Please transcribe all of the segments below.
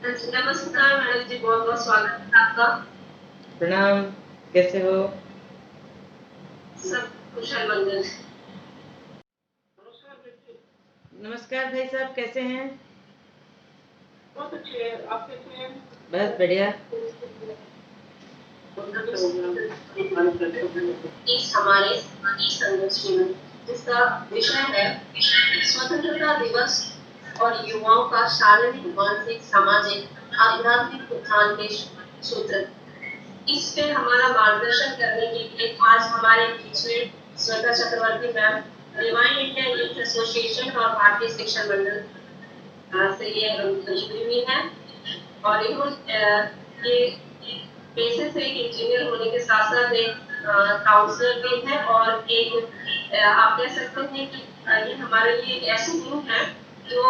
नमस्कार मैडम जी, बहुत बहुत स्वागत है आपका। प्रणाम। कैसे हो? सब कुशल मंगल। नमस्कार भाई साहब, कैसे हैं? बहुत अच्छे हैं, आप कैसे हैं? बस बढ़िया। इस हमारे इस संगोष्ठी में जिसका विषय है स्वतंत्रता दिवस और युवाओं का शारीरिक, मानसिक, सामाजिक, आध्यात्मिक उत्थान के सूत्र। इस पे हमारा मार्गदर्शन करने के लिए आज हमारे बीच में Shweta Chakraborty ma'am, divine India youth association और भारतीय शिक्षण मंडल से ये जुड़ी हुई है। और ये पेशे से एक इंजीनियर होने के साथ साथ एक काउंसलर भी है और एक आप कह सकते हैं कि ये हमारे लिए एक ऐसी गुरु है जो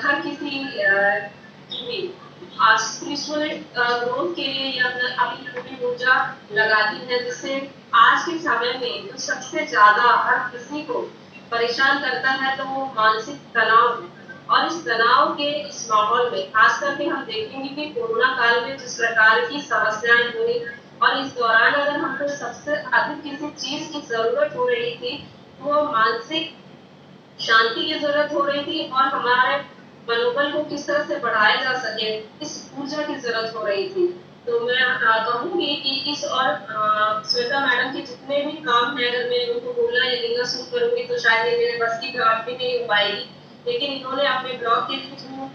हर किसी की भी स्पिरिचुअल ग्रोथ के लिए या अपनी पूरी ऊर्जा लगाती है, जिससे आज के समय में जो सबसे ज्यादा हर किसी को परेशान करता है तो वो मानसिक तनाव है। और इस तनाव के इस माहौल में खास करके हम देखेंगे कि कोरोना काल में जिस प्रकार की समस्याएं हुई और इस दौरान अगर हमको सबसे अधिक किसी चीज की जरूरत हो रही थी तो वो मानसिक शांति की जरूरत हो रही थी और हमारे मनोबल को किस तरह से बढ़ाया जा सके इस ऊर्जा की जरूरत हो रही थी। तो मैं कहूंगी कि इस और श्वेता मैडम के जितने भी काम है अगर मैं उनको बोलना या लिंगा शुरू करूंगी तो शायद ये मेरे बस की बात भी नहीं हो पाएगी, लेकिन इन्होंने अपने ब्लॉग के थ्रू,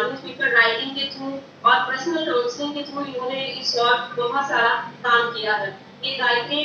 न्यूज़पेपर राइटिंग के थ्रू और पर्सनल काउंसलिंग के थ्रू इन्होंने इस और बहुत सारा काम किया है। ये गायत्री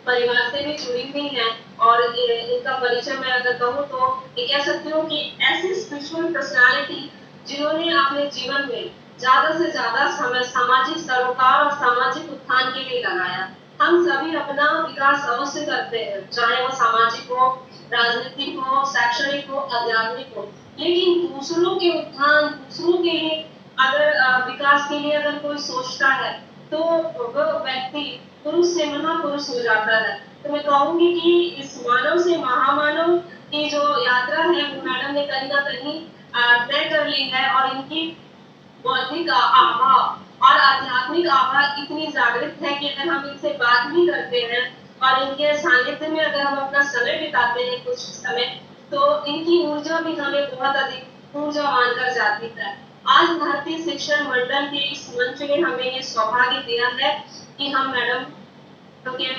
परिवार से भी जुड़ी हुई हैं और इनका परिचय मैं अगर कहूँ तो ये कह सकती हूँ कि ऐसी स्पिरिचुअल पर्सनालिटी जिन्होंने अपने जीवन में ज्यादा से ज्यादा समय सामाजिक सरोकार और सामाजिक उत्थान के लिए लगाया। हम सभी अपना विकास अवश्य करते हैं, चाहे वो सामाजिक हो, राजनीतिक हो, शैक्षणिक हो, आध्यात्मिक हो, लेकिन दूसरों के उत्थान, दूसरों के लिए अगर विकास के लिए अगर कोई सोचता है तो वह व्यक्ति पुरुष से महापुरुष हो जाता है। तो मैं कहूंगी कि इस मानव से महामानव की जो यात्रा है वो मैडम ने कहीं ना कहीं तय कर ली है और इनकी बौद्धिक आभा और आध्यात्मिक आभा इतनी जागृत है कि अगर हम इनसे बात भी करते हैं और इनके सानिध्य में अगर हम अपना समय बिताते हैं कुछ समय, तो इनकी ऊर्जा भी हमें बहुत अधिक ऊर्जावान कर जाती है। आज भारतीय शिक्षण मंडल के इस मंच ने हमें ये सौभाग्य दिया है कि हम मैडम के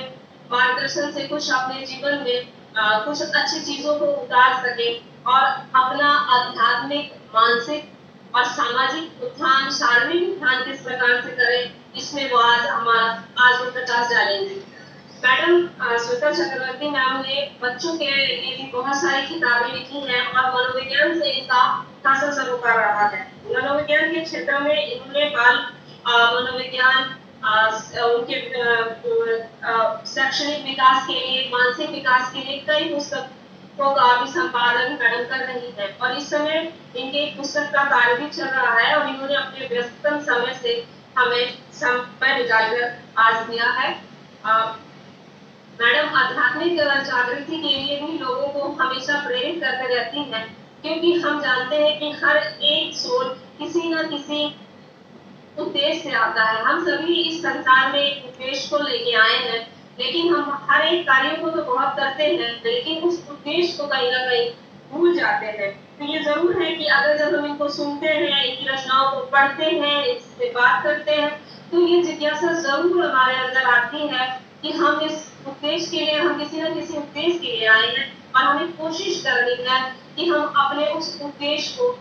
मार्गदर्शन से कुछ अपने जीवन में कुछ अच्छी चीजों को उतार सके और अपना आध्यात्मिक, मानसिक और सामाजिक उत्थान, शारीरिक उत्थान किस प्रकार से करें, इसमें वो आज वो प्रकाश डालेंगे। मैडम श्वेता चक्रवर्ती मैम ने बच्चों के लिए भी बहुत सारी किताबें लिखी हैं और मनोविज्ञान से इनका खासा सरोकार रहा है। मनोविज्ञान के क्षेत्र में इन्होंने बाल मनोविज्ञान, उनके शैक्षणिक विकास के लिए, मानसिक विकास के लिए कई पुस्तकों का भी संपादन मैडम कर रही है और इस समय इनके एक पुस्तक का कार्य भी चल रहा है और इन्होंने अपने व्यस्ततम समय से हमें समय निकालकर आज दिया है। मैडम आध्यात्मिक जागृति के लिए भी लोगों को हमेशा प्रेरित करते रहती हैं, क्योंकि हम जानते हैं कि हर एक सोल किसी न किसी उद्देश्य से आता है। हम सभी इस संसार में एक उद्देश्य को लेके आए हैं, लेकिन हम हर एक कार्य को तो बहुत करते हैं लेकिन उस उद्देश्य को कहीं ना कहीं भूल जाते हैं। तो ये जरूर है कि अगर जब हम इनको सुनते हैं, इनकी रचनाओं को पढ़ते हैं, इससे बात करते हैं, तो ये जिज्ञासा जरूर हमारे अंदर आती है कि हम इस उद्देश्य के लिए, हम किसी न किसी उद्देश्य के लिए आए हैं और हमें कोशिश करनी है कि हम अपने उस उद्देश्य को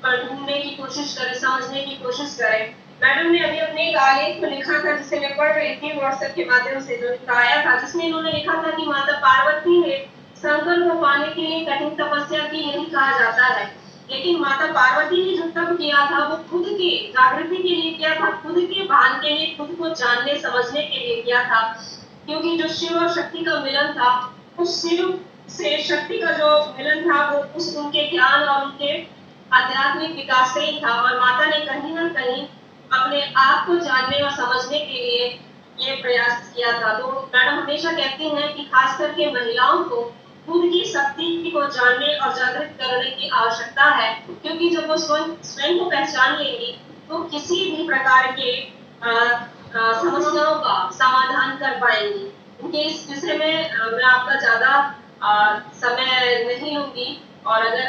ढूंढने की कोशिश करें, समझने की कोशिश करें। मैडम ने अभी अपने एक आलेख में लिखा था जिसे मैं पढ़ रही थी व्हाट्सएप के माध्यम से, जो आया था, जिसमें इन्होंने लिखा था कि माता पार्वती ने शंकर को पाने के लिए कठिन तपस्या की, यही कहा जाता है। लेकिन माता पार्वती ने जो तप किया था वो खुद की जागृति के लिए किया था, खुद के भान के लिए, खुद को जानने समझने के लिए किया था। क्योंकि जो शिव और शक्ति का मिलन था, उस शिव से शक्ति का जो मिलन था वो उस उनके ज्ञान और उनके आध्यात्मिक विकास से ही था और माता ने कहीं ना कहीं अपने आप को जानने और समझने के लिए ये प्रयास किया था। तो मैडम हमेशा कहती हैं कि खास करके महिलाओं को खुद की शक्ति को जानने और जागृत करने की आवश्यकता है, क्योंकि जब वो स्वयं स्वयं को पहचान लेंगी तो किसी भी प्रकार के समस्याओं का समाधान कर पाएंगी। क्योंकि इस विषय में मैं आपका ज़्यादा समय नहीं लूँगी, और अगर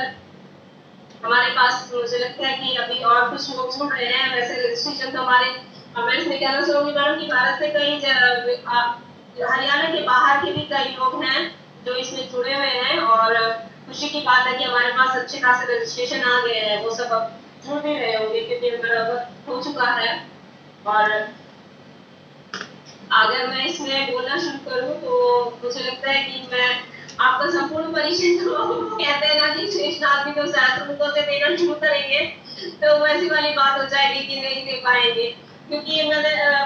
हमारे पास मुझे लगता है कि अभी और कुछ लोग जुड़ रहे हैं। वैसे रजिस्ट्रेशन तो हमारे मैं इसमें कहना चाहूँगी मैडम कि भारत से हरियाणा के बाहर के भी कई लोग हैं जो इसमें जुड़े हुए हैं, और खुशी की बात है कि हमारे पास अच्छे खासे रजिस्ट्रेशन आ गए हैं। वो सब अब जुड़ भी रहे होंगे क्योंकि हमारा वक्त हो चुका है। और अगर मैं इसमें बोलना शुरू करूँ तो मुझे लगता है कि मैं आपका संपूर्ण परिचय कहते हैं ना कि श्रेष्ठ आदमी को सहस्त्र से देना शुरू करेंगे तो वैसी वाली बात हो जाएगी कि नहीं दे पाएंगे। क्योंकि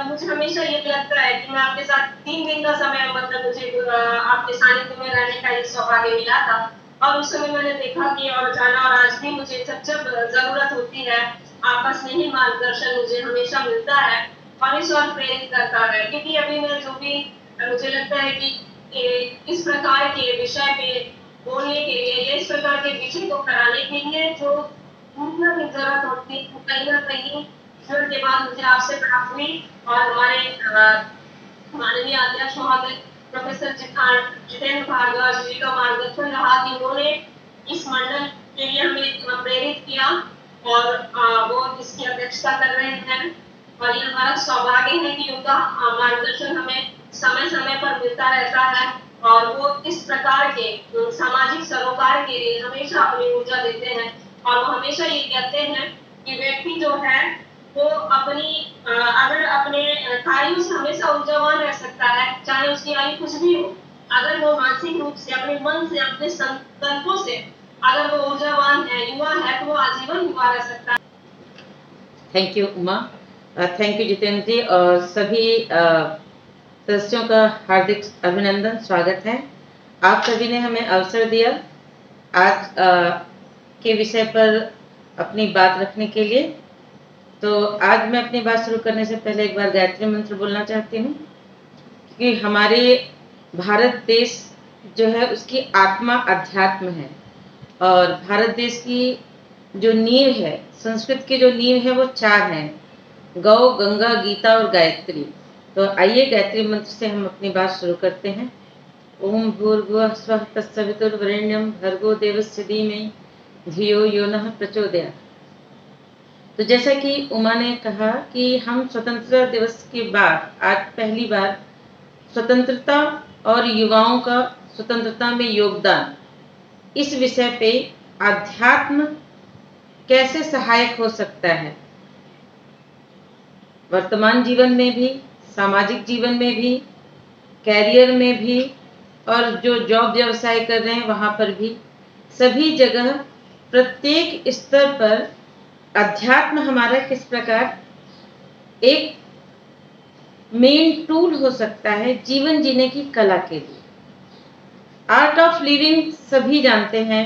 मुझे हमेशा ये लगता है कि मैं आपके साथ 3 दिन का समय मतलब मुझे आपके सानिध्य में रहने का एक सौभाग्य मिला था, और उस समय मैंने देखा कि और जाना, और आज भी मुझे जब जब जरूरत होती है आपका स्नेही मार्गदर्शन मुझे हमेशा मिलता है और इस ओर प्रेरित करता है। क्योंकि अभी मैं जो भी मुझे लगता है कि इस प्रकार के विषय पे बोलने के लिए या इस प्रकार के विषय को कराने के लिए जो सूचना की जरूरत होती है, कहीं ना कहीं ईश्वर के बाद मुझे आपसे प्राप्त हुई। और हमारे माननीय अध्यक्ष महोदय प्रोफेसर जितेंद्र भारद्वाज जी का मार्गदर्शन रहा कि उन्होंने इस मंडल के लिए हमें प्रेरित किया, और वो इसकी अध्यक्षता कर रहे हैं। और ये हमारा सौभाग्य है कि उनका मार्गदर्शन हमें समय समय पर मिलता रहता है, और वो इस प्रकार के सामाजिक सरोकार के लिए हमेशा अपनी ऊर्जा देते हैं। और वो हमेशा ये कहते हैं कि व्यक्ति जो है वो अपनी अगर अपने कार्यों से हमेशा ऊर्जावान रह सकता है, चाहे उसकी आयु कुछ भी हो। अगर वो मानसिक रूप से अपने मन से अपने संकल्पों से अगर वो ऊर्जावान है, युवा है, तो वो आजीवन युवा रह सकता है। Thank you Uma, thank you Jitendra ji, और सभी सदस्यों का हार्दिक अभिनंदन, स्वागत है। आप सभी ने हमें अवसर दिया आज के विषय पर अपनी बात रखने के लिए। तो आज मैं अपनी बात शुरू करने से पहले एक बार गायत्री मंत्र बोलना चाहती हूँ कि हमारे भारत देश जो है उसकी आत्मा अध्यात्म है, और भारत देश की जो नींव है, संस्कृत की जो नींव है वो 4 हैं: गौ, गंगा, गीता और गायत्री। तो आइए गायत्री मंत्र से हम अपनी बात शुरू करते हैं। ओम भूर्भुवः स्वः तत्सवितुर्वरेण्यं भर्गो देवस्य धीमहि धियो यो नः प्रचोदयात्। तो जैसा कि उमा ने कहा कि हम स्वतंत्रता दिवस के बाद आज पहली बार स्वतंत्रता और युवाओं का स्वतंत्रता में योगदान, इस विषय पे अध्यात्म कैसे सहायक हो सकता है वर्तमान जीवन में भी, सामाजिक जीवन में भी, कैरियर में भी, और जो जॉब व्यवसाय कर रहे हैं वहाँ पर भी, सभी जगह प्रत्येक स्तर पर अध्यात्म हमारा किस प्रकार एक मेन टूल हो सकता है जीवन जीने की कला के लिए। आर्ट ऑफ लिविंग सभी जानते हैं,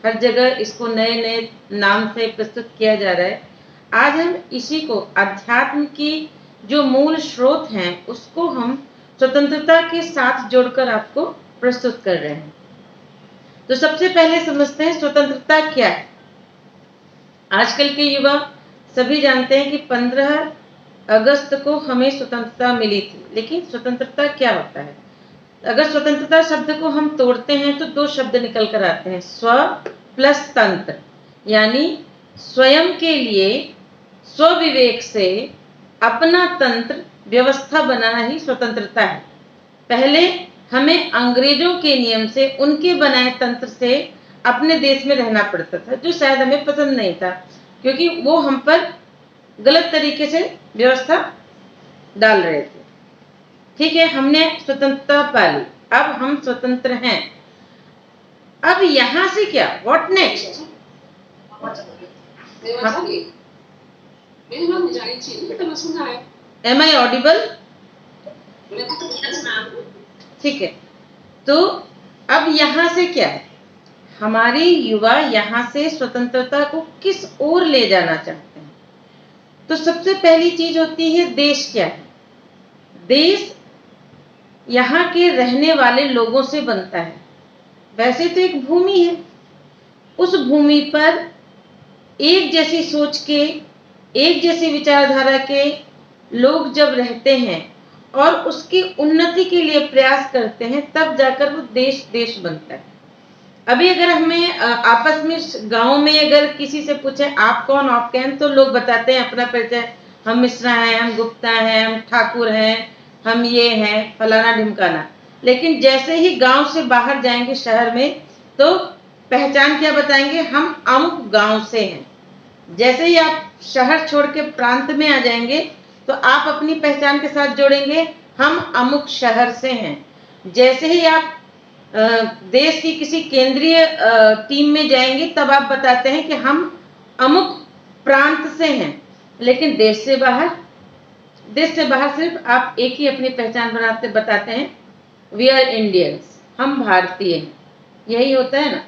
हर जगह इसको नए नए नाम से प्रस्तुत किया जा रहा है। आज हम इसी को, अध्यात्म की जो मूल स्रोत हैं, उसको हम स्वतंत्रता के साथ जोड़कर आपको प्रस्तुत कर रहे हैं। तो सबसे पहले समझते हैं स्वतंत्रता क्या है। आजकल के युवा सभी जानते हैं कि 15 अगस्त को हमें स्वतंत्रता मिली थी, लेकिन स्वतंत्रता क्या होता है? अगर स्वतंत्रता शब्द को हम तोड़ते हैं तो 2 शब्द निकल कर आते हैं, स्व प्लस तंत्र, यानी स्वयं के लिए स्वविवेक से अपना तंत्र व्यवस्था बनाना ही स्वतंत्रता है। पहले हमें अंग्रेजों के नियम से, उनके बनाए तंत्र से अपने देश में रहना पड़ता था, जो शायद हमें पसंद नहीं था, क्योंकि वो हम पर गलत तरीके से व्यवस्था डाल रहे थे। ठीक है, हमने स्वतंत्रता पाली, अब हम स्वतंत्र हैं। अब यहां से क्या, what next? Am I audible? ठीक है, तो अब यहां से क्या है, हमारे युवा यहां से स्वतंत्रता को किस ओर ले जाना चाहते हैं। तो सबसे पहली चीज होती है देश क्या है। देश यहाँ के रहने वाले लोगों से बनता है। वैसे तो एक भूमि है, उस भूमि पर एक जैसी सोच के, एक जैसी विचारधारा के लोग जब रहते हैं और उसकी उन्नति के लिए प्रयास करते हैं, तब जाकर वो देश देश बनता है। अभी अगर हमें आपस में गांव में अगर किसी से पूछे आप कौन, आप कैन, तो लोग बताते हैं अपना परिचय, हम मिश्रा हैं, हम गुप्ता हैं, हम ठाकुर हैं, हम ये हैं, फलाना ढिमकाना। लेकिन जैसे ही गांव से बाहर जाएंगे शहर में, तो पहचान क्या बताएंगे, हम अमुक गांव से हैं। जैसे ही आप शहर छोड़ के प्रांत में आ जाएंगे, तो आप अपनी पहचान के साथ जोड़ेंगे, हम अमुक शहर से हैं। जैसे ही आप देश की किसी केंद्रीय टीम में जाएंगे, तब आप बताते हैं कि हम अमुक प्रांत से हैं। लेकिन देश से बाहर सिर्फ आप एक ही अपनी पहचान बताते हैं, वी आर इंडियंस, हम भारतीय हैं। यही होता है ना।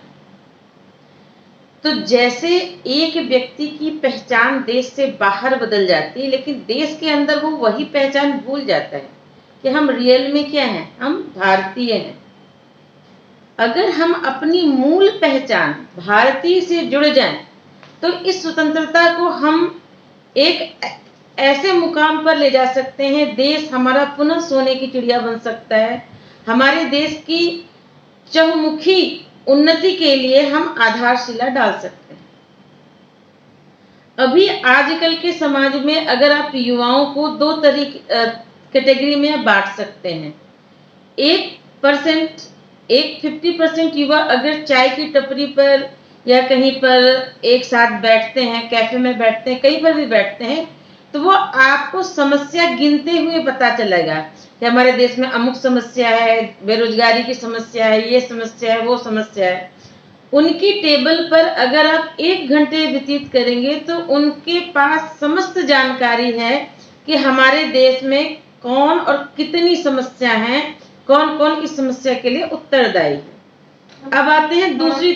तो जैसे एक व्यक्ति की पहचान देश से बाहर बदल जाती है, लेकिन देश के अंदर वो वही पहचान भूल जाता है कि हम रियल में क्या हैं, हम भारतीय हैं। अगर हम अपनी मूल पहचान भारतीय से जुड़ जाएं, तो इस स्वतंत्रता को हम एक ऐसे मुकाम पर ले जा सकते हैं, देश हमारा पुनः सोने की चिड़िया बन सकता है। हमारे देश की चहुमुखी उन्नति के लिए हम आधारशिला डाल सकते हैं। अभी आजकल के समाज में अगर आप युवाओं को दो कैटेगरी में बांट सकते हैं। 50% युवा अगर चाय की टपरी पर या कहीं पर एक साथ बैठते हैं, कैफे में बैठते हैं, कहीं पर भी बैठते हैं, तो वो आपको समस्या गिनते हुए पता चलेगा कि हमारे देश में अमुक समस्या है, बेरोजगारी की समस्या है, ये समस्या है, वो समस्या है। उनकी टेबल पर अगर आप 1 घंटे व्यतीत करेंगे, तो उनके पास समस्त जानकारी है कि हमारे देश में कौन और कितनी समस्या हैं, कौन कौन इस समस्या के लिए उत्तरदायी है। अब आते हैं दूसरी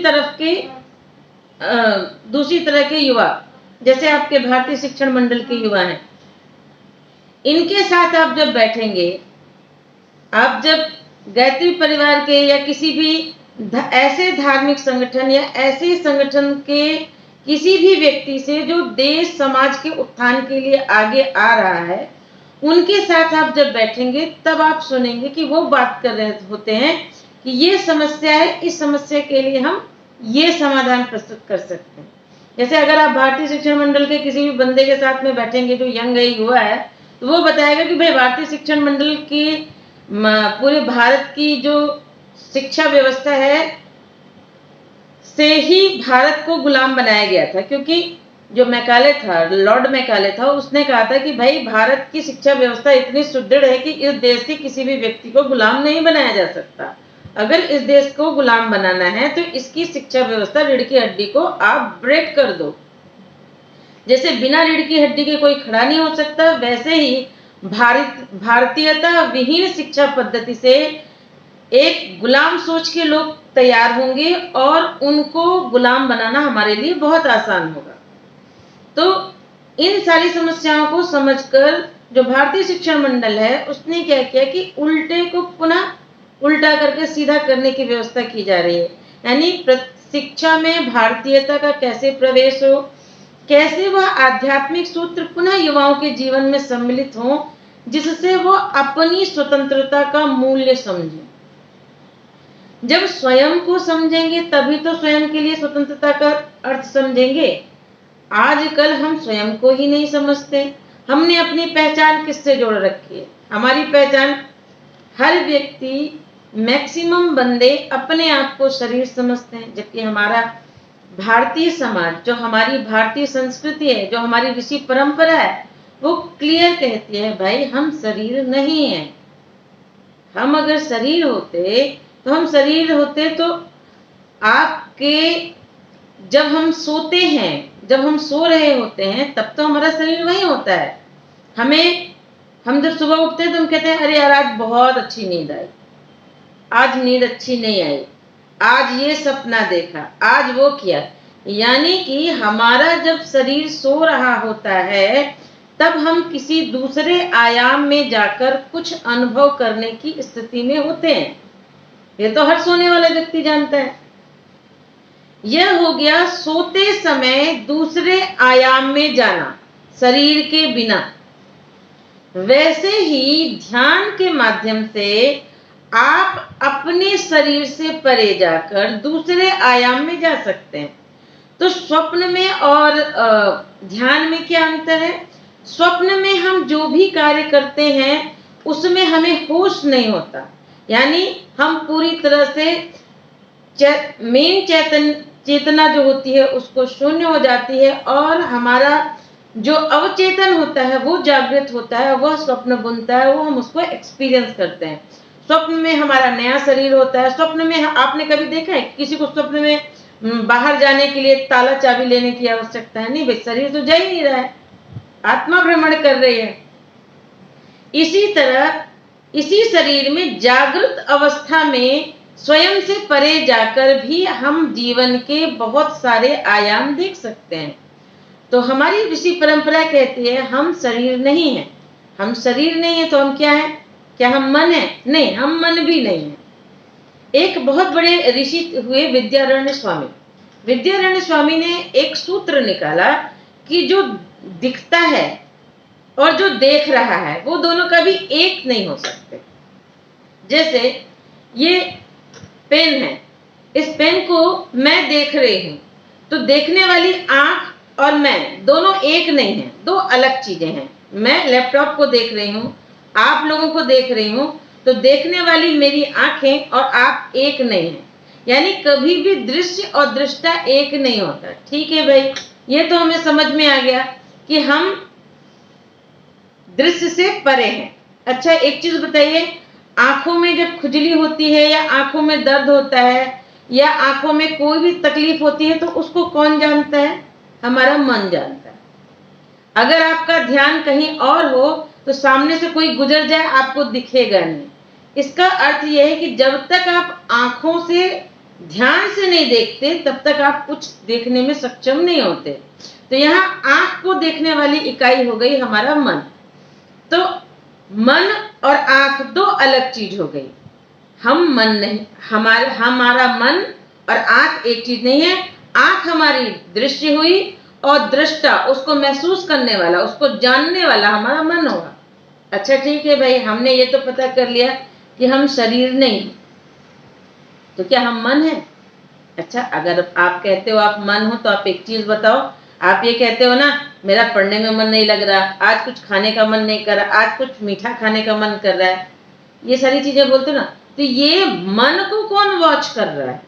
तरह के युवा, जैसे आपके भारतीय शिक्षण मंडल के युवा हैं। इनके साथ आप जब बैठेंगे, आप जब गायत्री परिवार के या किसी भी ऐसे धार्मिक संगठन या ऐसे संगठन के किसी भी व्यक्ति से जो देश समाज के उत्थान के लिए आगे आ रहा है, उनके साथ आप जब बैठेंगे, तब आप सुनेंगे कि वो बात कर रहे होते हैं कि ये समस्या है, इस समस्या के लिए हम ये समाधान प्रस्तुत कर सकते हैं। जैसे अगर आप भारतीय शिक्षण मंडल के किसी भी बंदे के साथ में बैठेंगे जो यंग युवा है, तो वो बताएगा कि भाई भारतीय शिक्षण मंडल की पूरे भारत की जो शिक्षा व्यवस्था है से ही भारत को गुलाम बनाया गया था। क्योंकि जो मैकाले था, लॉर्ड मैकाले था, उसने कहा था कि भाई भारत की शिक्षा व्यवस्था इतनी सुदृढ़ है कि इस देश के किसी भी व्यक्ति को गुलाम नहीं बनाया जा सकता। अगर इस देश को गुलाम बनाना है तो इसकी शिक्षा व्यवस्था, रीढ़ की हड्डी को आप ब्रेक कर दो। जैसे बिना रीढ़ की हड्डी के कोई खड़ा नहीं हो सकता, वैसे ही भारतीयता विहीन शिक्षा पद्धति से एक गुलाम सोच के लोग तैयार होंगे और उनको गुलाम बनाना हमारे लिए बहुत आसान होगा। तो इन सारी समस्याओं को समझकर जो भारतीय शिक्षण मंडल है, उसने क्या किया कि उल्टे को पुनः उल्टा करके सीधा करने की व्यवस्था की जा रही है। यानी शिक्षा में भारतीयता का कैसे प्रवेश हो, कैसे वह आध्यात्मिक सूत्र पुनः युवाओं के जीवन में सम्मिलित हो, जिससे वो अपनी स्वतंत्रता का मूल्य समझें। जब स्वयं को समझेंगे, तभी तो स्वयं के लिए स्वतंत्रता का अर्थ समझेंगे। आजकल हम स्वयं को ही नहीं समझते। हमने अपनी पहचान किससे जोड़ रखी है? हमारी पहचान, हर व्यक्ति, मैक्सिमम बंदे अपने आप को शरीर समझते हैं, जबकि हमारा भारतीय समाज, जो हमारी भारतीय संस्कृति है, जो हमारी ऋषि परंपरा है, वो क्लियर कहती है भाई हम शरीर नहीं है। हम अगर शरीर होते तो आपके जब हम सोते हैं, जब हम सो रहे होते हैं, तब तो हमारा शरीर वही होता है। हम जब सुबह उठते हैं तो हम कहते हैं अरे यार आज बहुत अच्छी नींद आई, आज नींद अच्छी नहीं आई, आज ये सपना देखा, आज वो किया। यानी कि हमारा जब शरीर सो रहा होता है, तब हम किसी दूसरे आयाम में जाकर कुछ अनुभव करने की स्थिति में होते हैं। ये तो हर सोने वाला व्यक्ति जानता है। यह हो गया सोते समय दूसरे आयाम में जाना शरीर के बिना। वैसे ही ध्यान के माध्यम से आप अपने शरीर से परे जाकर दूसरे आयाम में जा सकते हैं। तो स्वप्न में और ध्यान में क्या अंतर है? स्वप्न में हम जो भी कार्य करते हैं उसमें हमें होश नहीं होता, यानी हम पूरी तरह से मेन चेतना जो होती है उसको शून्य हो जाती है और हमारा जो अवचेतन होता है वो जागृत होता है, वह स्वप्न बुनता है, वो हम उसको एक्सपीरियंस करते हैं। स्वप्न में हमारा नया शरीर होता है। स्वप्न में आपने कभी देखा है किसी को स्वप्न में बाहर जाने के लिए ताला चाबी लेने की आवश्यकता है? नहीं भाई, शरीर तो जा ही नहीं रहा है, आत्मा भ्रमण कर रही है। इसी तरह इसी शरीर में जागृत अवस्था में स्वयं से परे जाकर भी हम जीवन के बहुत सारे आयाम देख सकते हैं। तो हमारी ऋषि परंपरा कहती है हम शरीर नहीं है। हम शरीर नहीं है तो हम क्या है? क्या हम मन है? नहीं, हम मन भी नहीं है। एक बहुत बड़े ऋषि हुए विद्यारण्य स्वामी। विद्यारण्य स्वामी ने एक सूत्र निकाला कि जो दिखता है और जो देख रहा है वो दोनों कभी एक नहीं हो सकते। जैसे ये पेन है, इस पेन को मैं देख रही हूं, तो देखने वाली आंख और मैं दोनों एक नहीं है, दो अलग चीजें हैं। मैं लैपटॉप को देख रही हूं, आप लोगों को देख रही हूं, तो देखने वाली मेरी आंखें और आप एक नहीं है, यानी कभी भी दृश्य और दृष्टा एक नहीं होता। ठीक है भाई, ये तो हमें समझ में आ गया कि हम दृश्य से परे हैं। अच्छा, एक चीज बताइए, आंखों में जब खुजली होती है या आंखों में दर्द होता है या आंखों में कोई भी तकलीफ होती है तो उसको कौन जानता है? हमारा मन जानता है। अगर आपका ध्यान कहीं और हो तो सामने से कोई गुजर जाए आपको दिखेगा नहीं। इसका अर्थ यह है कि जब तक आप आंखों से ध्यान से नहीं देखते तब तक आप कुछ देखने में सक्षम नहीं होते। तो यहाँ आंख को देखने वाली इकाई हो गई हमारा मन। तो मन और आंख दो अलग चीज हो गई। हम मन नहीं, हमारा मन और आंख एक चीज नहीं है। आंख हमारी दृष्टि हुई और दृष्टा, उसको महसूस करने वाला, उसको जानने वाला हमारा मन होगा। अच्छा ठीक है भाई, हमने ये तो पता कर लिया कि हम शरीर नहीं, तो क्या हम मन है? अच्छा, अगर आप कहते हो आप मन हो तो आप एक चीज बताओ। आप ये कहते हो ना मेरा पढ़ने में मन नहीं लग रहा, आज कुछ खाने का मन नहीं कर रहा, आज कुछ मीठा खाने का मन कर रहा है, ये सारी चीजें बोलते हो ना, तो ये मन को कौन वॉच कर रहा है?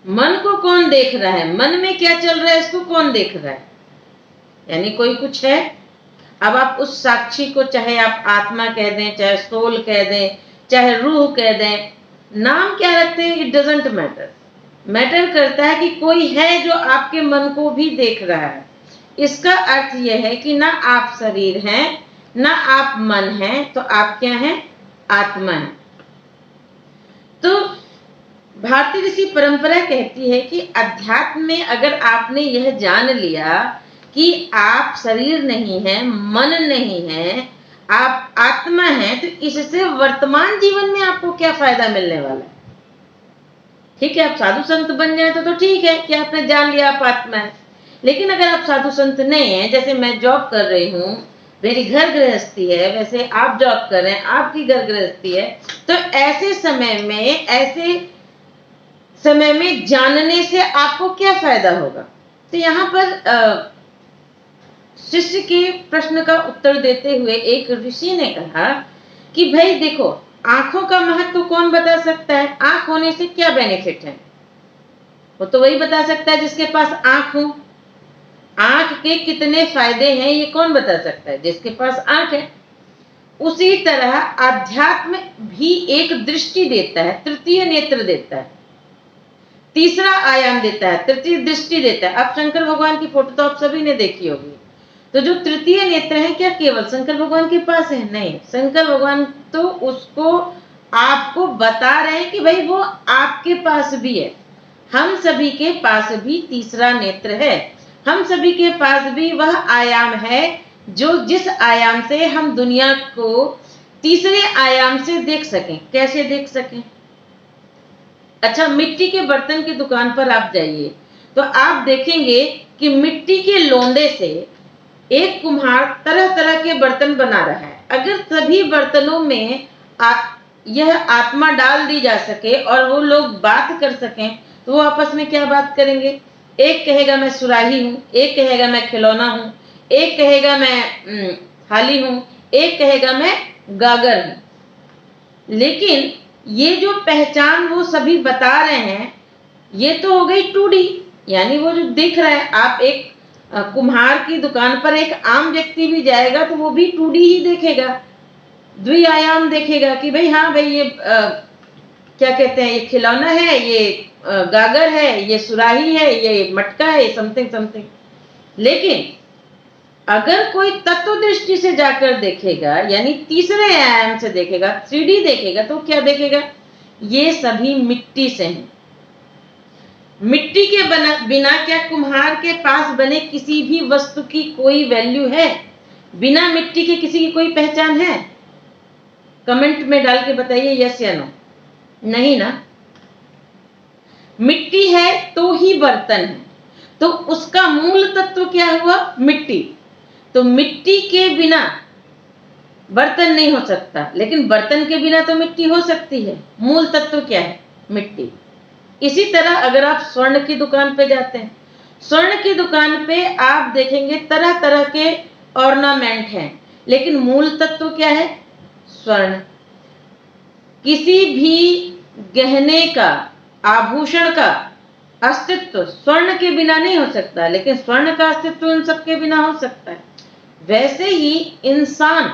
मन को कौन देख रहा है? मन में क्या चल रहा है इसको कौन देख रहा है? यानी कोई कुछ है। अब आप उस साक्षी को चाहे आप आत्मा कह दें, चाहे सोल कह दें, चाहे रूह कह दें, नाम क्या रखते हैं, इट डजंट मैटर। मैटर करता है कि कोई है जो आपके मन को भी देख रहा है। इसका अर्थ यह है कि ना आप शरीर हैं ना आप मन हैं, तो आप क्या हैं? आत्मा है। तो भारतीय ऋषि परंपरा कहती है कि अध्यात्म में अगर आपने यह जान लिया कि आप शरीर नहीं है, मन नहीं है, आप आत्मा हैं, तो इससे वर्तमान जीवन में आपको क्या फायदा मिलने वाला है? ठीक है, आप साधु संत बन जाए तो ठीक है कि आपने जान लिया आप आत्मा है। लेकिन अगर आप साधु संत नहीं है, जैसे मैं जॉब कर रही हूँ, मेरी घर गृहस्थी है, वैसे आप जॉब कर रहे हैं, आपकी घर गृहस्थी है, तो ऐसे समय में जानने से आपको क्या फायदा होगा? तो यहाँ पर शिष्य के प्रश्न का उत्तर देते हुए एक ऋषि ने कहा कि भाई देखो, आंखों का महत्व कौन बता सकता है? आंख होने से क्या बेनिफिट है? वो तो वही बता सकता है जिसके पास आंख हो। आंख के कितने फायदे हैं ये कौन बता सकता है? जिसके पास आंख है। उसी तरह अध्यात्म भी एक दृष्टि देता है, तृतीय नेत्र देता है, तीसरा आयाम देता है, तृतीय दृष्टि देता है। अब शंकर भगवान की फोटो तो आप सभी ने देखी होगी। तो जो तृतीय नेत्र है क्या केवल शंकर भगवान के पास है? नहीं, शंकर भगवान तो उसको आपको बता रहे हैं कि भाई वो आपके पास भी है। हम सभी के पास भी तीसरा नेत्र है। हम सभी के पास भी वह आयाम है जो जिस आयाम से हम दुनिया को तीसरे आयाम से देख सकें। कैसे देख सकें? अच्छा, मिट्टी के बर्तन की दुकान पर आप जाइए तो आप देखेंगे कि मिट्टी के लोंदे से एक कुम्हार तरह तरह के बर्तन बना रहा है। अगर सभी बर्तनों में यह आत्मा डाल दी जा सके और वो लोग बात कर सकें तो वो आपस में क्या बात करेंगे? एक कहेगा मैं सुराही हूं, एक कहेगा मैं खिलौना हूं, एक कहेगा मैं थाली हूं, एक कहेगा मैं गागर हूं। लेकिन ये जो पहचान वो सभी बता रहे हैं ये तो हो गई 2D, यानी वो जो दिख रहा है। आप एक कुम्हार की दुकान पर एक आम व्यक्ति भी जाएगा तो वो भी 2D ही देखेगा, द्विआयाम देखेगा कि भाई हाँ भाई ये क्या कहते हैं, ये खिलौना है, ये गागर है, ये सुराही है, ये मटका है, ये समथिंग समथिंग। लेकिन अगर कोई तत्व दृष्टि से जाकर देखेगा, यानी तीसरे आयाम से देखेगा, 3D देखेगा, तो क्या देखेगा? ये सभी मिट्टी से हैं। मिट्टी के बिना क्या कुम्हार के पास बने किसी भी वस्तु की कोई वैल्यू है? बिना मिट्टी के किसी की कोई पहचान है? कमेंट में डाल के बताइए यस या नो। नहीं ना। मिट्टी है तो ही बर्तन है, तो उसका मूल तत्व क्या हुआ? मिट्टी। तो मिट्टी के बिना बर्तन नहीं हो सकता, लेकिन बर्तन के बिना तो मिट्टी हो सकती है। मूल तत्व क्या है? मिट्टी। इसी तरह अगर आप स्वर्ण की दुकान पे जाते हैं, स्वर्ण की दुकान पे आप देखेंगे तरह तरह के ऑर्नामेंट हैं, लेकिन मूल तत्व क्या है? स्वर्ण। किसी भी गहने का, आभूषण का अस्तित्व स्वर्ण के बिना नहीं हो सकता, लेकिन स्वर्ण का अस्तित्व उन सबके बिना हो सकता है। वैसे ही इंसान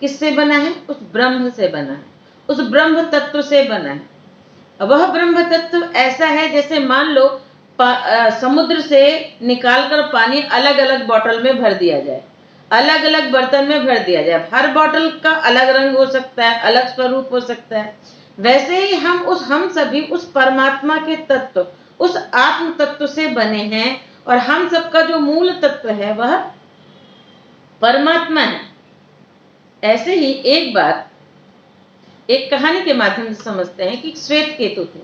किससे बना है? उस ब्रह्म से बना है, उस ब्रह्म तत्व से बना है। वह ब्रह्म तत्व ऐसा है जैसे मान लो समुद्र से निकालकर पानी अलग अलग बोतल में भर दिया जाए, अलग अलग बर्तन में भर दिया जाए। हर बोतल का अलग रंग हो सकता है, अलग स्वरूप हो सकता है। वैसे ही हम सभी उस परमात्मा के तत्व, उस आत्म तत्व से बने हैं, और हम सबका जो मूल तत्व है वह परमात्मा है। ऐसे ही एक बात एक कहानी के माध्यम से समझते हैं कि श्वेत केतु थे।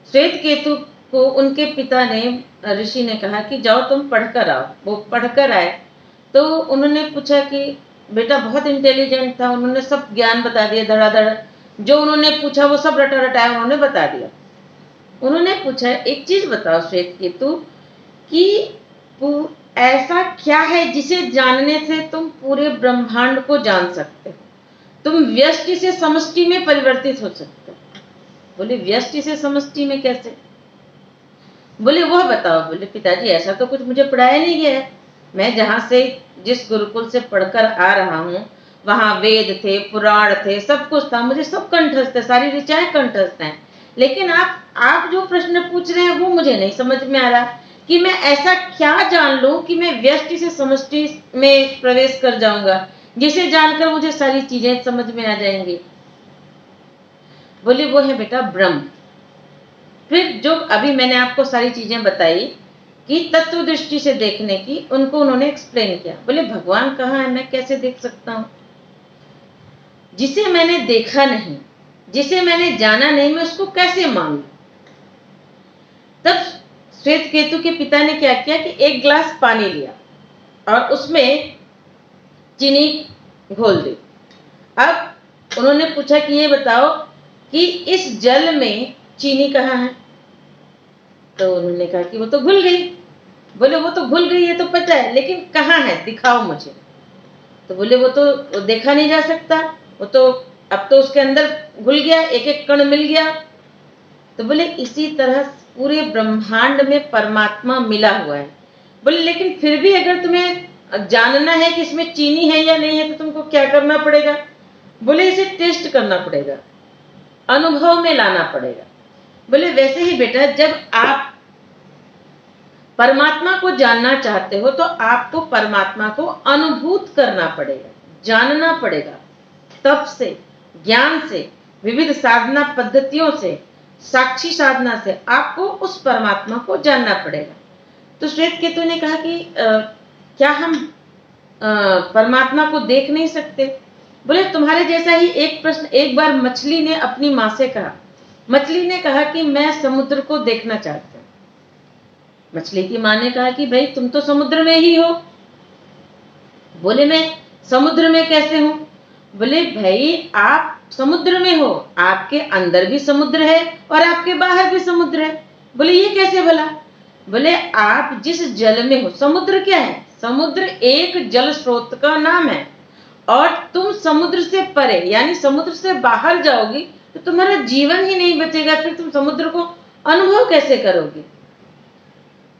श्वेत केतु को उनके पिता ने, ऋषि ने कहा कि जाओ तुम पढ़कर आओ। वो पढ़कर आए तो उन्होंने पूछा कि बेटा बहुत इंटेलिजेंट था, उन्होंने सब ज्ञान बता दिया धड़ाधड़, जो उन्होंने पूछा वो सब रटा रटाया उन्होंने बता दिया। उन्होंने पूछा एक चीज बताओ श्वेत केतु कि ऐसा क्या है जिसे जानने से तुम पूरे ब्रह्मांड को जान सकते हो, तुम व्यष्टि से समष्टि में परिवर्तित हो सकते हो। बोले व्यष्टि से समष्टि में कैसे? बोले वह बताओ। बोले पिताजी ऐसा तो कुछ मुझे पढ़ाया नहीं गया है, मैं जहां से जिस गुरुकुल से पढ़कर आ रहा हूं वहां वेद थे, पुराण थे, सब कुछ था, मुझे सब कंठस्थ है, सारी ऋचाएं कंठस्थ हैं। लेकिन आप जो प्रश्न पूछ रहे हैं वो मुझे नहीं समझ में आ रहा कि मैं ऐसा क्या जान लूं कि मैं व्यष्टि से समष्टि में प्रवेश कर जाऊंगा, जिसे जानकर मुझे सारी चीजें समझ में आ जाएंगी। बोले वो है बेटा ब्रह्म। फिर जो अभी मैंने आपको सारी चीजें बताई कि तत्व दृष्टि से देखने की, उनको उन्होंने एक्सप्लेन किया। बोले भगवान कहाँ है, मैं कैसे देख सकता हूं? जिसे मैंने देखा नहीं, जिसे मैंने जाना नहीं, मैं उसको कैसे मान लूं? तब श्वेत केतु के पिता ने क्या किया कि एक गिलास पानी लिया और उसमें चीनी घोल दी। अब उन्होंने पूछा कि ये बताओ कि इस जल में चीनी कहाँ है? तो उन्होंने कहा कि वो तो घुल गई। बोले वो तो घुल गई, ये तो पता है, लेकिन कहाँ है, दिखाओ मुझे। तो बोले वो तो देखा नहीं जा सकता, वो तो अब तो उसके अंदर घुल गया, एक एक कण मिल गया। तो बोले इसी तरह पूरे ब्रह्मांड में परमात्मा मिला हुआ है। बोले लेकिन फिर भी अगर तुम्हें जानना है कि इसमें चीनी है या नहीं है तो तुमको क्या करना पड़ेगा? बोले इसे टेस्ट करना पड़ेगा, अनुभव में लाना पड़ेगा। बोले वैसे ही बेटा जब आप परमात्मा को जानना चाहते हो तो आपको परमात्मा को अनुभूत करना पड़ेगा, जानना पड़ेगा। तप से, ज्ञान से, विविध साधना पद्धतियों से, साक्षी साधना से आपको उस परमात्मा को जानना पड़ेगा। तो श्वेत केतु ने कहा कि क्या हम परमात्मा को देख नहीं सकते? बोले तुम्हारे जैसा ही एक प्रश्न एक बार मछली ने अपनी मां से कहा मछली ने कहा कि मैं समुद्र को देखना चाहता हूं। मछली की मां ने कहा कि भाई तुम तो समुद्र में ही हो। बोले मैं समुद्र में कैसे हूं? बोले भाई आप समुद्र में हो, आपके अंदर भी समुद्र है और आपके बाहर भी समुद्र है। बोले ये कैसे भला? बोले आप जिस जल में हो, समुद्र क्या है? समुद्र एक जल स्रोत का नाम है, और तुम समुद्र से परे यानी समुद्र से बाहर जाओगी तो तुम्हारा जीवन ही नहीं बचेगा, फिर तुम समुद्र को अनुभव कैसे करोगे?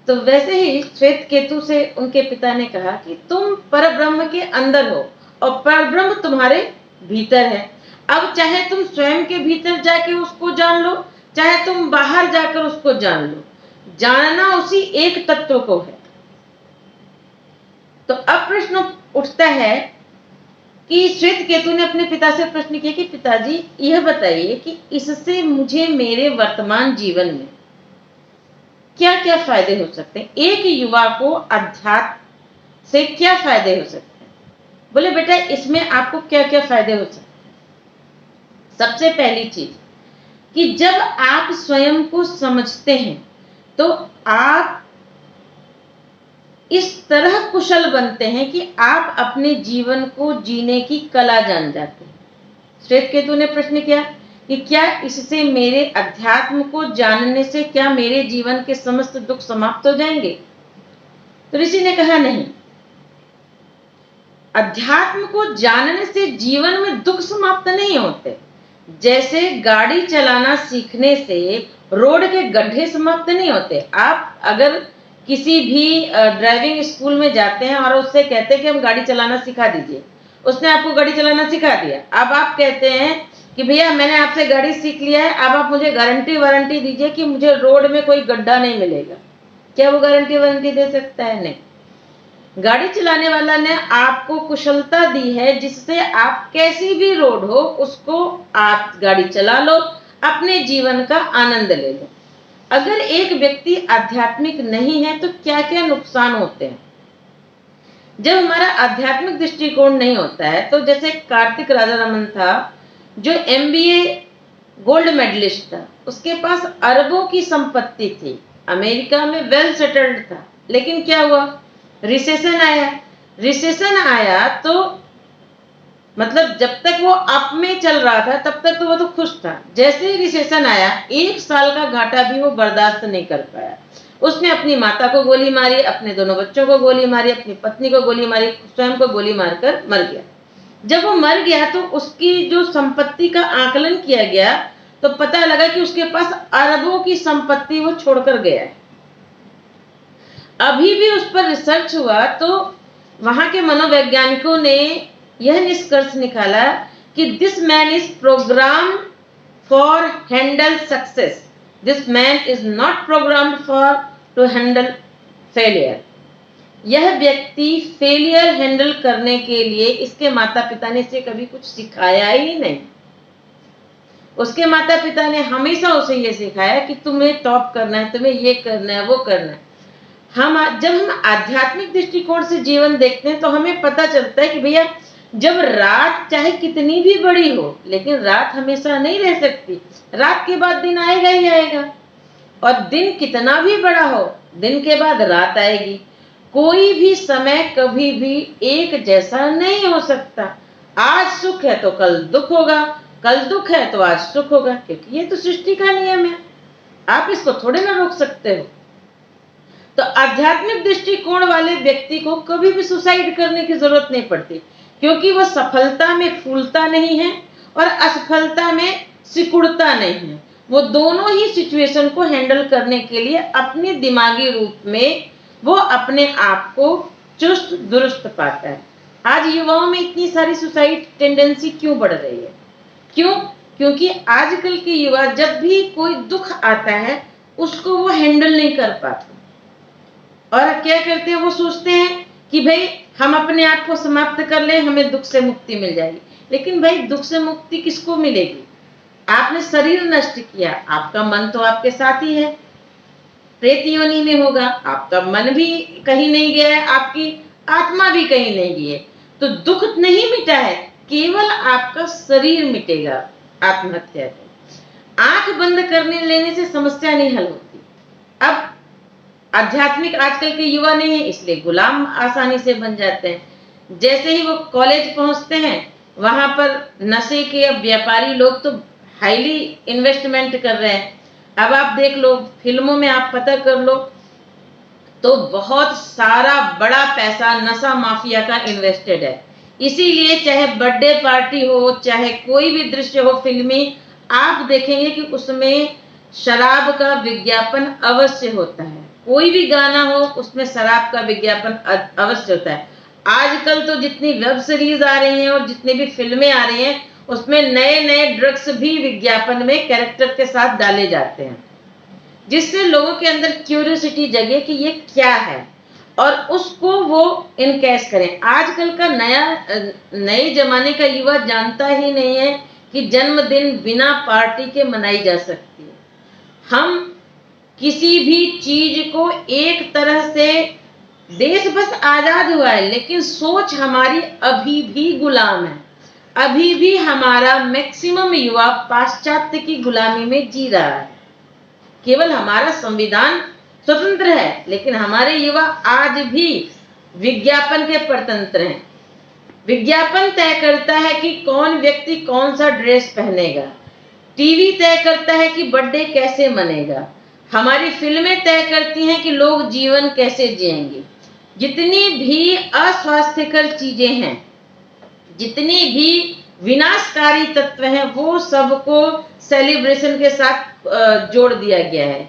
तो वैसे ही श्वेत केतु से उनके पिता ने कहा कि तुम परब्रह्म के अंदर हो और परब्रह्म तुम्हारे भीतर है। अब चाहे तुम स्वयं के भीतर जाके उसको जान लो, चाहे तुम बाहर जाकर उसको जान लो, जानना उसी एक तत्व को है। तो अब प्रश्न उठता है कि श्वेत केतु ने अपने पिता से प्रश्न किया कि पिताजी यह बताइए कि इससे मुझे मेरे वर्तमान जीवन में क्या क्या फायदे हो सकते हैं? एक युवा को अध्यात्म से क्या फायदे हो सकते हैं? बोले बेटा इसमें आपको क्या क्या फायदे हो सकते हैं? सबसे पहली चीज कि जब आप स्वयं को समझते हैं तो आप इस तरह कुशल बनते हैं कि आप अपने जीवन को जीने की कला जान जाते हैं। श्वेत केतु ने प्रश्न किया कि क्या इससे मेरे अध्यात्म को जानने से क्या मेरे जीवन के समस्त दुख समाप्त हो जाएंगे? तो ऋषि ने कहा नहीं, अध्यात्म को जानने से जीवन में दुख समाप्त नहीं होते। जैसे गाड़ी चलाना सीखने से रोड के गड्ढे समाप्त नहीं होते। आप अगर किसी भी ड्राइविंग स्कूल में जाते हैं और उससे कहते हैं कि हम गाड़ी चलाना सिखा दीजिए, उसने आपको गाड़ी चलाना सिखा दिया। अब आप कहते हैं कि भैया मैंने आपसे गाड़ी सीख लिया है, अब आप मुझे गारंटी वारंटी दीजिए कि मुझे रोड में कोई गड्ढा नहीं मिलेगा। क्या वो गारंटी वारंटी दे सकता है? नहीं। गाड़ी चलाने वाला ने आपको कुशलता दी है जिससे आप कैसी भी रोड हो उसको आप गाड़ी चला लो, अपने जीवन का आनंद ले लो। अगर एक व्यक्ति आध्यात्मिक नहीं है तो क्या क्या नुकसान होते हैं? जब हमारा आध्यात्मिक दृष्टिकोण नहीं होता है तो जैसे कार्तिक राजारमन था जो MBA गोल्ड मेडलिस्ट था, उसके पास अरबों की संपत्ति थी, अमेरिका में वेल सेटल्ड था, लेकिन क्या हुआ? रिसेशन आया। रिसेशन आया तो मतलब जब तक वो अप में चल रहा था तब तक तो वो तो खुश था। जैसे ही रिसेशन आया 1 साल का घाटा भी वो बर्दाश्त नहीं कर पाया। उसने अपनी माता को गोली मारी, अपने दोनों बच्चों को गोली मारी, अपनी पत्नी को गोली मारी, स्वयं को गोली मारकर मर गया। जब वो मर गया तो उसकी जो संपत्ति का आकलन किया गया तो पता लगा कि उसके पास अरबों की संपत्ति वो छोड़कर गया है। अभी भी उस पर रिसर्च हुआ तो वहां के मनोवैज्ञानिकों ने यह निष्कर्ष निकाला कि this man is programmed for handle success, this man is not programmed for to handle failure. यह व्यक्ति फेलियर हैंडल करने के लिए इसके माता पिता ने इसे कभी कुछ सिखाया ही नहीं। उसके माता पिता ने हमेशा उसे यह सिखाया कि तुम्हें टॉप करना है, तुम्हें ये करना है, वो करना है। जब हम आध्यात्मिक दृष्टिकोण से जीवन देखते हैं तो हमें पता चलता है कि भैया जब रात चाहे कितनी भी बड़ी हो लेकिन रात हमेशा नहीं रह सकती। रात के बाद दिन आएगा ही आएगा, और दिन कितना भी बड़ा हो दिन के बाद रात आएगी। कोई भी समय कभी भी एक जैसा नहीं हो सकता। आज सुख है तो कल दुख होगा, कल दुख है तो आज सुख होगा, क्योंकि ये तो सृष्टि का नियम है, आप इसको थोड़े ना रोक सकते हो। तो आध्यात्मिक दृष्टिकोण वाले व्यक्ति को कभी भी सुसाइड करने की जरूरत नहीं पड़ती, क्योंकि वह सफलता में फूलता नहीं है और असफलता में सिकुड़ता नहीं है। वो दोनों ही सिचुएशन को हैंडल करने के लिए अपने दिमागी रूप में वो अपने आप को चुस्त दुरुस्त पाता है। आज युवाओं में इतनी सारी सुसाइड टेंडेंसी क्यों बढ़ रही है? क्यों? क्योंकि आजकल के युवा जब भी कोई दुख आता है उसको वो हैंडल नहीं कर पाते, और क्या करते हैं? वो सोचते हैं कि भाई हम अपने आप को समाप्त कर लें, हमें दुख से मुक्ति मिल जाएगी। लेकिन भाई दुख से मुक्ति किसको मिलेगी? आपने शरीर नष्ट किया, आपका मन तो आपके साथ ही है, प्रेत योनि में होगा, आपका मन भी कहीं नहीं गया है, आपकी आत्मा भी कहीं नहीं गई है। तो दुख नहीं मिटा है, केवल आपका शरीर मिटेगा आत्महत्या से। आंख बंद करने लेने से समस्या नहीं हल होती। अब आध्यात्मिक आजकल के युवा नहीं है, इसलिए गुलाम आसानी से बन जाते हैं। जैसे ही वो कॉलेज पहुंचते हैं, वहां पर नशे के अब व्यापारी लोग तो हाईली इन्वेस्टमेंट कर रहे हैं। अब आप देख लो, फिल्मों में आप पता कर लो, तो बहुत सारा बड़ा पैसा नशा माफिया का इन्वेस्टेड है। इसीलिए चाहे बर्थडे पार्टी हो, चाहे कोई भी दृश्य हो फिल्मी, आप देखेंगे कि उसमें शराब का विज्ञापन अवश्य होता है। कोई भी गाना हो, उसमें शराब का विज्ञापन अवश्य होता है। आजकल तो जितनी वेब सीरीज आ रही हैं और जितनी भी फिल्में आ रही हैं, उसमें नए नए ड्रग्स भी विज्ञापन में कैरेक्टर के साथ डाले जाते हैं, जिससे लोगों के अंदर क्यूरियोसिटी जगे कि ये क्या है, और उसको वो इनकैश करें। आजकल का नए जमाने का युवा जानता ही नहीं है कि जन्मदिन बिना पार्टी के मनाई जा सकती है। हम किसी भी चीज को एक तरह से, देश बस आजाद हुआ है लेकिन सोच हमारी अभी भी गुलाम है। अभी भी हमारा मैक्सिमम युवा पाश्चात्य की गुलामी में जी रहा है। केवल हमारा संविधान स्वतंत्र है, लेकिन हमारे युवा आज भी विज्ञापन के परतंत्र हैं। विज्ञापन तय करता है कि कौन व्यक्ति कौन सा ड्रेस पहनेगा, टीवी तय करता है कि बर्थडे कैसे मनेगा, हमारी फिल्में तय करती हैं कि लोग जीवन कैसे जिएंगे। जितनी भी अस्वास्थ्यकर चीजें हैं, जितनी भी विनाशकारी तत्व हैं, वो सबको सेलिब्रेशन के साथ जोड़ दिया गया है।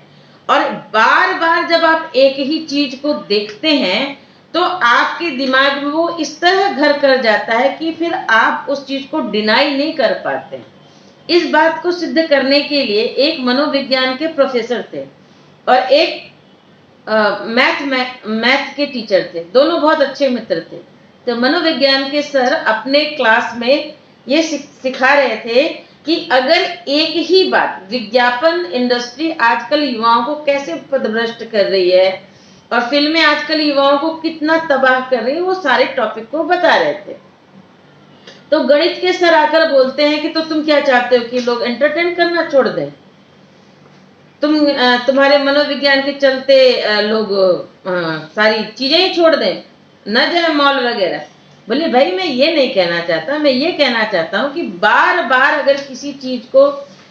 और बार बार जब आप एक ही चीज को देखते हैं, तो आपके दिमाग में वो इस तरह घर कर जाता है कि फिर आप उस चीज को डिनाई नहीं कर पाते हैं। इस बात को सिद्ध करने के लिए एक मनोविज्ञान के प्रोफेसर थे और एक मैथ के टीचर थे। दोनों बहुत अच्छे मित्र थे। तो मनोविज्ञान के सर अपने क्लास में ये सिखा रहे थे कि अगर एक ही बात, विज्ञापन इंडस्ट्री आजकल युवाओं को कैसे पथभ्रष्ट कर रही है और फिल्में आजकल युवाओं को कितना तबाह कर रही है, वो सारे टॉपिक को बता रहे थे। तो गणित के सर आकर बोलते हैं कि तो तुम क्या चाहते हो कि लोग एंटरटेन करना छोड़ दें? तुम्हारे मनोविज्ञान के चलते लोग सारी चीजें ही छोड़ दें, न जाए मॉल वगैरह? बोले भाई मैं ये नहीं कहना चाहता, मैं ये कहना चाहता हूं कि बार बार अगर किसी चीज को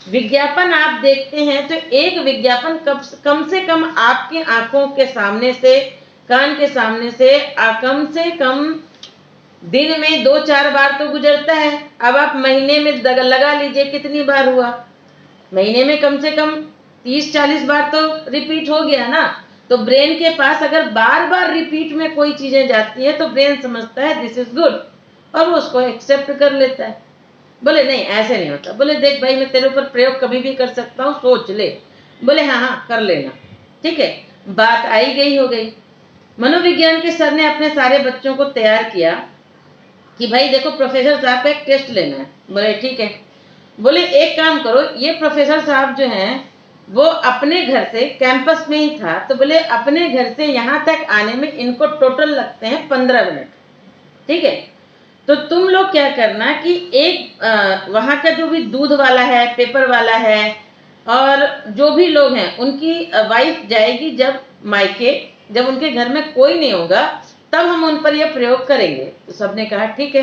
विज्ञापन आप देखते हैं, तो एक विज्ञापन कम से कम आपकी आंखों के सामने से, कान के सामने से कम दिन में 2-4 बार तो गुजरता है। अब आप महीने में लगा लीजिए कितनी बार हुआ, महीने में कम से कम 30-40 बार तो रिपीट हो गया ना। तो ब्रेन के पास अगर बार बार रिपीट में कोई चीजें जाती है, तो ब्रेन समझता है दिस इज गुड, और वो उसको एक्सेप्ट कर लेता है। बोले नहीं ऐसे नहीं होता। बोले देख भाई, मैं तेरे ऊपर प्रयोग कभी भी कर सकता हूँ, सोच ले। बोले हाँ हाँ कर लेना, ठीक है। बात आई गई हो गई। मनोविज्ञान के सर ने अपने सारे बच्चों को तैयार किया कि भाई देखो प्रोफेसर साहब का एक टेस्ट लेना है। बोले ठीक है। बोले एक काम करो, ये प्रोफेसर साहब जो हैं वो अपने घर से, कैंपस में ही था, तो बोले अपने घर से यहाँ तक आने में इनको टोटल लगते हैं 15 मिनट, ठीक है। तो तुम लोग क्या करना कि एक वहाँ का जो भी दूध वाला है, पेपर वाला है, और जो भी लोग हैं उनकी वाइफ जाएगी जब मायके, जब उनके घर में कोई नहीं होगा, तब हम उन पर यह प्रयोग करेंगे। तो सबने कहा ठीक है।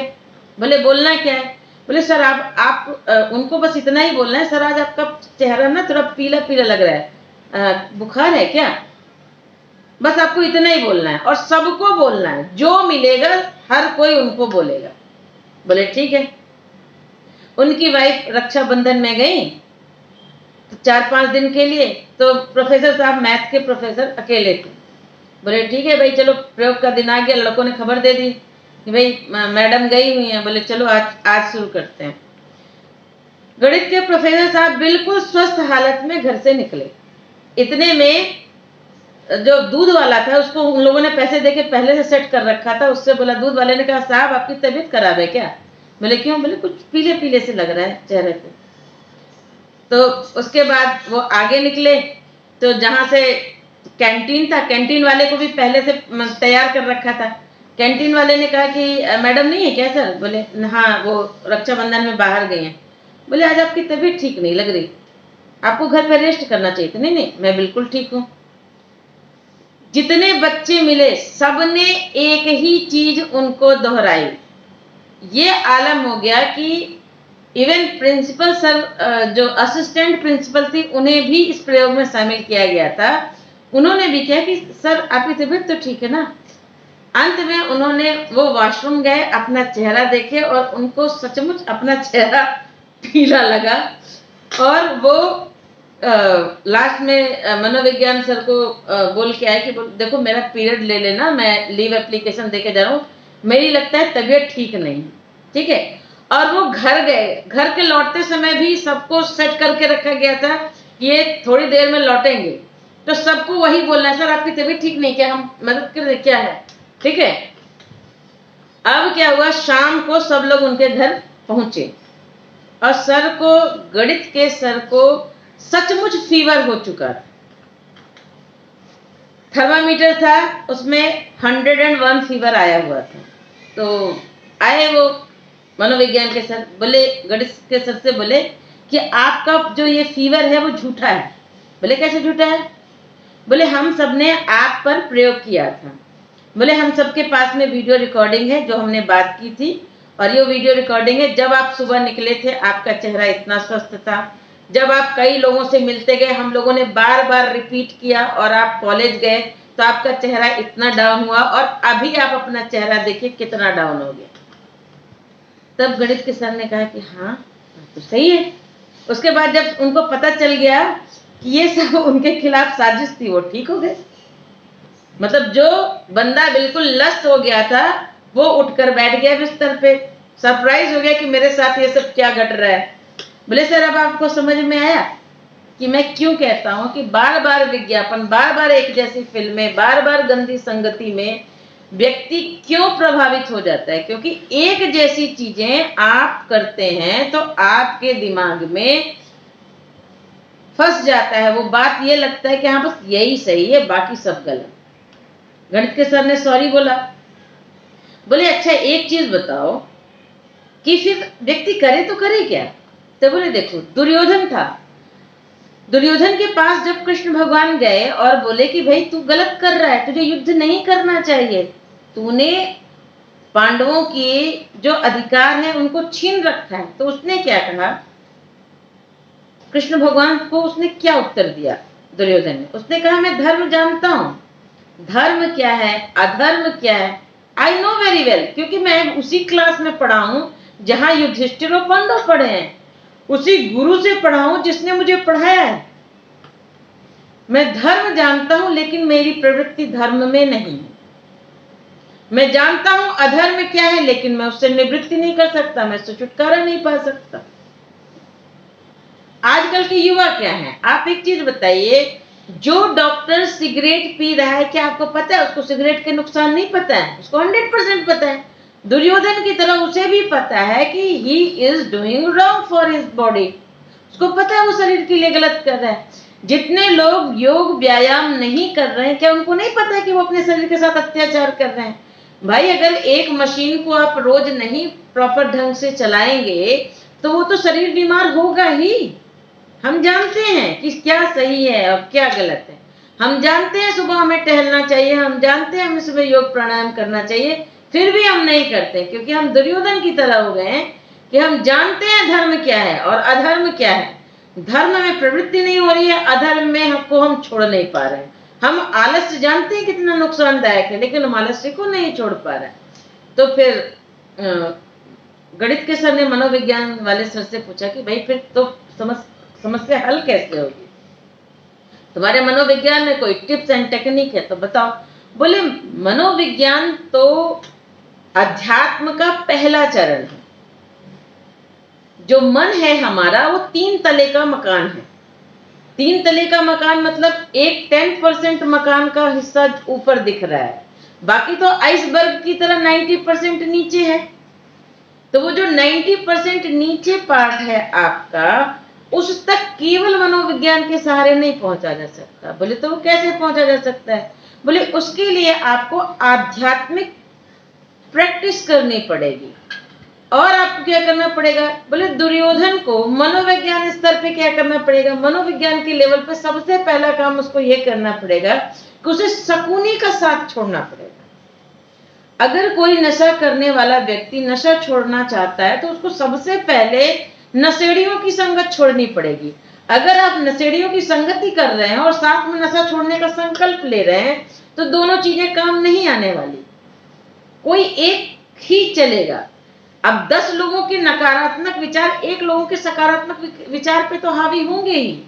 बोले बोलना क्या है? बोले सर आप उनको बस इतना ही बोलना है, सर आज आपका चेहरा ना थोड़ा पीला पीला लग रहा है, बुखार है क्या? बस आपको इतना ही बोलना है और सबको बोलना है, जो मिलेगा हर कोई उनको बोलेगा। बोले ठीक है। उनकी वाइफ रक्षाबंधन में गई तो 4-5 दिन के लिए, तो प्रोफेसर साहब, मैथ के प्रोफेसर अकेले थे। बोले ठीक है भाई, चलो प्रयोग का दिन आ गया। लड़कों ने खबर दे दी कि भाई मैडम गई हुई हैं। बोले चलो आज शुरू करते हैं। गणित के प्रोफेसर साहब बिल्कुल स्वस्थ हालत में घर से निकले। इतने में जो दूध वाला था, उसको उन लोगों ने पैसे देके पहले से सेट कर रखा था, उससे बोला, दूध वाले ने कहा साहब आपकी तबीयत खराब है क्या? बोले क्यों? बोले कुछ पीले पीले से लग रहा है चेहरे पे। तो उसके बाद वो आगे निकले, तो जहां से कैंटीन था, कैंटीन वाले को भी पहले से तैयार कर रखा था। कैंटीन वाले ने कहा कि मैडम नहीं है क्या सर? बोले हाँ, वो रक्षाबंधन में बाहर गई हैं। बोले आज आपकी तबीयत ठीक नहीं लग रही। आपको घर पे रेस्ट करना चाहिए था। नहीं नहीं, मैं बिल्कुल ठीक हूँ। जितने बच्चे मिले सबने एक ही चीज उनको दोहराई। ये आलम हो गया कि इवन प्रिंसिपल सर, जो असिस्टेंट प्रिंसिपल थी, उन्हें भी इस प्रयोग में शामिल किया गया था। उन्होंने भी कहा कि सर आपकी तबीयत तो ठीक है ना। अंत में उन्होंने वो वॉशरूम गए, अपना चेहरा देखे और उनको सचमुच अपना चेहरा पीला लगा और वो लास्ट में मनोविज्ञान सर को बोल के आए कि देखो मेरा पीरियड ले लेना, मैं लीव एप्लीकेशन देके जा रहा हूँ, मेरी लगता है तबीयत ठीक नहीं, ठीक है। और वो घर गए। घर के लौटते समय भी सबको सेट करके रखा गया था कि ये थोड़ी देर में लौटेंगे, तो सबको वही बोलना है, सर आपकी तबीयत ठीक नहीं, क्या हम मदद कर दें, क्या है, ठीक है। अब क्या हुआ, शाम को सब लोग उनके घर पहुंचे और सर को, गणित के सर को सचमुच फीवर हो चुका था। थर्मामीटर था, उसमें 101 फीवर आया हुआ था। तो आए वो मनोविज्ञान के सर, बोले गणित के सर से बोले कि आपका जो ये फीवर है वो झूठा है। बोले कैसे झूठा है? बोले हम सबने आप पर प्रयोग किया था। बोले हम सबके पास में वीडियो रिकॉर्डिंग है जो हमने बात की थी, और ये वीडियो रिकॉर्डिंग है जब आप सुबह निकले थे आपका चेहरा इतना स्वस्थ था, जब आप कई लोगों से मिलते गए, हम लोगों ने बार बार रिपीट किया, और आप कॉलेज गए तो आपका चेहरा इतना डाउन हुआ, और अभी आप अपना चेहरा देखिए कितना डाउन हो गया। तब गणित के सर ने कहा कि हाँ तो सही है। उसके बाद जब उनको पता चल गया कि ये सब उनके खिलाफ साजिश थी, वो ठीक हो गए। मतलब जो बंदा बिल्कुल लस्त हो गया था वो उठकर बैठ गया बिस्तर पे, सरप्राइज हो गया कि मेरे साथ ये सब क्या घट रहा है। बोले सर अब आपको समझ में आया कि मैं क्यों कहता हूं कि बार बार विज्ञापन, बार बार एक जैसी फिल्में, बार बार गंदी संगति में व्यक्ति क्यों प्रभावित हो जाता है? क्योंकि एक जैसी चीजें आप करते हैं तो आपके दिमाग में फंस जाता है वो बात, ये लगता है कि हाँ बस यही सही है, बाकी सब गलत। गणित के सर ने सॉरी बोला। बोले अच्छा एक चीज बताओ कि फिर व्यक्ति करे तो करे क्या? तो बोले देखो दुर्योधन था, दुर्योधन के पास जब कृष्ण भगवान गए और बोले कि भाई तू गलत कर रहा है, तुझे युद्ध नहीं करना चाहिए, तूने पांडवों की जो अधिकार है उनको छीन रखा है, तो उसने क्या कहा? कृष्ण भगवान को उसने क्या उत्तर दिया दुर्योधन ने? उसने कहा मैं धर्म जानता हूं, धर्म क्या है, अधर्म क्या है, आई नो वेरी वेल, क्योंकि मैं उसी क्लास में पढ़ा हूं जहां युधिष्ठिर और पांडव पढ़े हैं, उसी गुरु से पढ़ा हूं जिसने मुझे पढ़ाया है। मैं धर्म जानता हूं लेकिन मेरी प्रवृत्ति धर्म में नहीं है। मैं जानता हूं अधर्म क्या है लेकिन मैं उससे निवृत्ति नहीं कर सकता, मैं उससे छुटकारा नहीं पा सकता। आजकल के युवा क्या है, आप एक चीज बताइए, जो डॉक्टर सिगरेट पी रहा है क्या आपको पता है उसको सिगरेट के नुकसान नहीं पता है? उसको 100% पता है। दुर्योधन की तरह उसे भी पता है कि he is doing wrong for his body, उसको पता है वो शरीर के लिए गलत कर रहा है। जितने लोग योग व्यायाम नहीं कर रहे हैं क्या उनको नहीं पता है कि वो अपने शरीर के साथ अत्याचार कर रहे हैं? भाई अगर एक मशीन को आप रोज नहीं प्रॉपर ढंग से चलाएंगे तो वो तो शरीर बीमार होगा ही। हम जानते हैं कि क्या सही है और क्या गलत है, हम जानते हैं सुबह हमें टहलना चाहिए, हम जानते हैं हमें सुबह योग प्राणायाम करना चाहिए, फिर भी हम नहीं करते क्योंकि हम दुर्योधन की तरह हो गए हैं कि हम जानते हैं धर्म क्या है और अधर्म क्या है। धर्म में प्रवृत्ति नहीं हो रही है, अधर्म में हमको हम छोड़ नहीं पा रहे हैं। हम आलस्य जानते हैं कितना नुकसानदायक है लेकिन हम आलस्य को नहीं छोड़ पा रहे हैं। तो फिर गणित के सर ने मनोविज्ञान वाले सर से पूछा कि भाई फिर तो समस्या हल कैसे होगी? तुम्हारे मनोविज्ञान में कोई टिप्स एंड टेक्निक है तो बताओ। बोले मनोविज्ञान तो अध्यात्म का पहला चरण है। जो मन है हमारा वो 3 तले का मकान है। 3 तले का मकान मतलब एक 10% मकान का हिस्सा ऊपर दिख रहा है, बाकी तो आइसबर्ग की तरह 90% नीचे है। तो वो जो 90% नीचे पार्ट है आपका, उस तक केवल मनोविज्ञान के सहारे नहीं पहुंचा जा सकता। बोले तो वो कैसे पहुंचा जा सकता है? बोले उसके लिए आपको आध्यात्मिक प्रैक्टिस करनी पड़ेगी और आपको क्या करना पड़ेगा? बोले दुर्योधन को मनोविज्ञान स्तर पे क्या करना पड़ेगा? मनोविज्ञान के लेवल पे सबसे पहला काम उसको ये करना पड़ेगा कि उसे शकुनी का साथ छोड़ना पड़ेगा। अगर कोई नशा करने वाला व्यक्ति नशा छोड़ना चाहता है तो उसको सबसे पहले नशेड़ियों की संगत छोड़नी पड़ेगी। अगर आप नशेड़ियों की संगति कर रहे हैं और साथ में नशा छोड़ने का संकल्प ले रहे हैं तो दोनों चीजें काम नहीं आने वाली, कोई एक ही चलेगा। अब 10 लोगों के नकारात्मक विचार एक लोगों के सकारात्मक विचार पे तो हावी होंगे ही।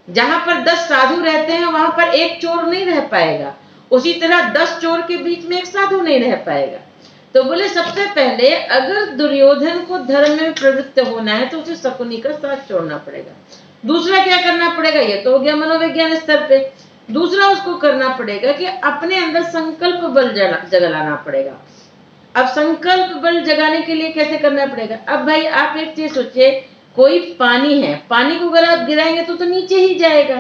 जहां पर 10 साधु रहते हैं वहां पर एक चोर नहीं रह पाएगा, उसी तरह 10 चोर के बीच में एक साधु नहीं रह पाएगा। तो बोले सबसे पहले अगर दुर्योधन को धर्म में प्रवृत्त होना है तो उसे शकुनी का साथ छोड़ना पड़ेगा। दूसरा क्या करना पड़ेगा? ये तो हो गया मनोविज्ञान स्तर पे। दूसरा उसको करना पड़ेगा कि अपने अंदर संकल्प बल जगाना पड़ेगा। अब संकल्प बल जगाने के लिए कैसे करना पड़ेगा? अब भाई आप एक चीज सोचिए, कोई पानी है, पानी को अगर आप गिराएंगे तो नीचे ही जाएगा।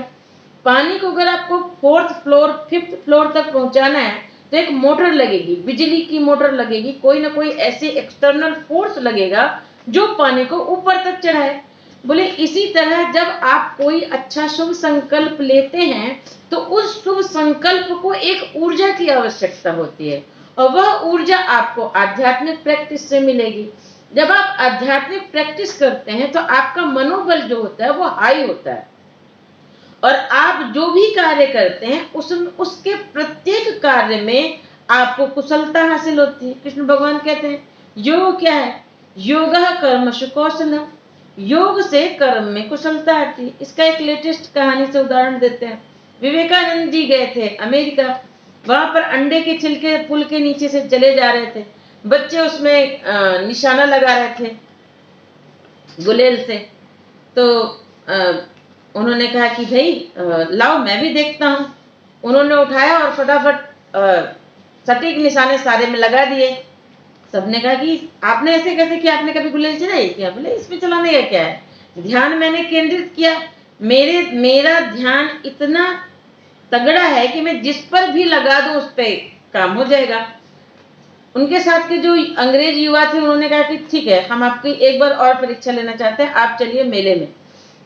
पानी को अगर आपको 4th फ्लोर 5th फ्लोर तक पहुंचाना है तो एक मोटर लगेगी, बिजली की मोटर लगेगी, कोई ना कोई ऐसे एक्सटर्नल फोर्स लगेगा जो पानी को ऊपर तक चढ़ाए। बोले इसी तरह जब आप कोई अच्छा शुभ संकल्प लेते हैं तो उस शुभ संकल्प को एक ऊर्जा की आवश्यकता होती है और वह ऊर्जा आपको आध्यात्मिक प्रैक्टिस से मिलेगी। जब आप आध्यात्मिक प्रैक्टिस करते हैं तो आपका मनोबल जो होता है वो हाई होता है और आप जो भी कार्य करते हैं उसके प्रत्येक कार्य में आपको कुशलता हासिल होती है। कृष्ण भगवान कहते हैं योग क्या है? योगः कर्मसु कौशलम, योग से कर्म में कुशलता आती है। इसका एक लेटेस्ट कहानी से उदाहरण देते हैं। विवेकानंद जी गए थे अमेरिका, वहां पर अंडे के छिलके पुल के नीचे से चले जा रहे थे, बच्चे उसमें निशाना लगा रहे थे गुलेल से। तो उन्होंने कहा कि भाई लाओ मैं भी देखता हूं। उन्होंने उठाया और फटाफट सटीक निशाने सारे में लगा दिए। सबने कहा कि आपने ऐसे कैसे किया, आपने कभी गुलेल चलाई क्या? बोले इसमें चलाने का क्या है, ध्यान मैंने केंद्रित किया, मेरा ध्यान इतना तगड़ा है कि मैं जिस पर भी लगा दूं उस पे काम हो जाएगा। उनके साथ के जो अंग्रेज युवा थे उन्होंने कहा कि ठीक है, हम आपकी एक बार और परीक्षा लेना चाहते हैं, आप चलिए मेले में।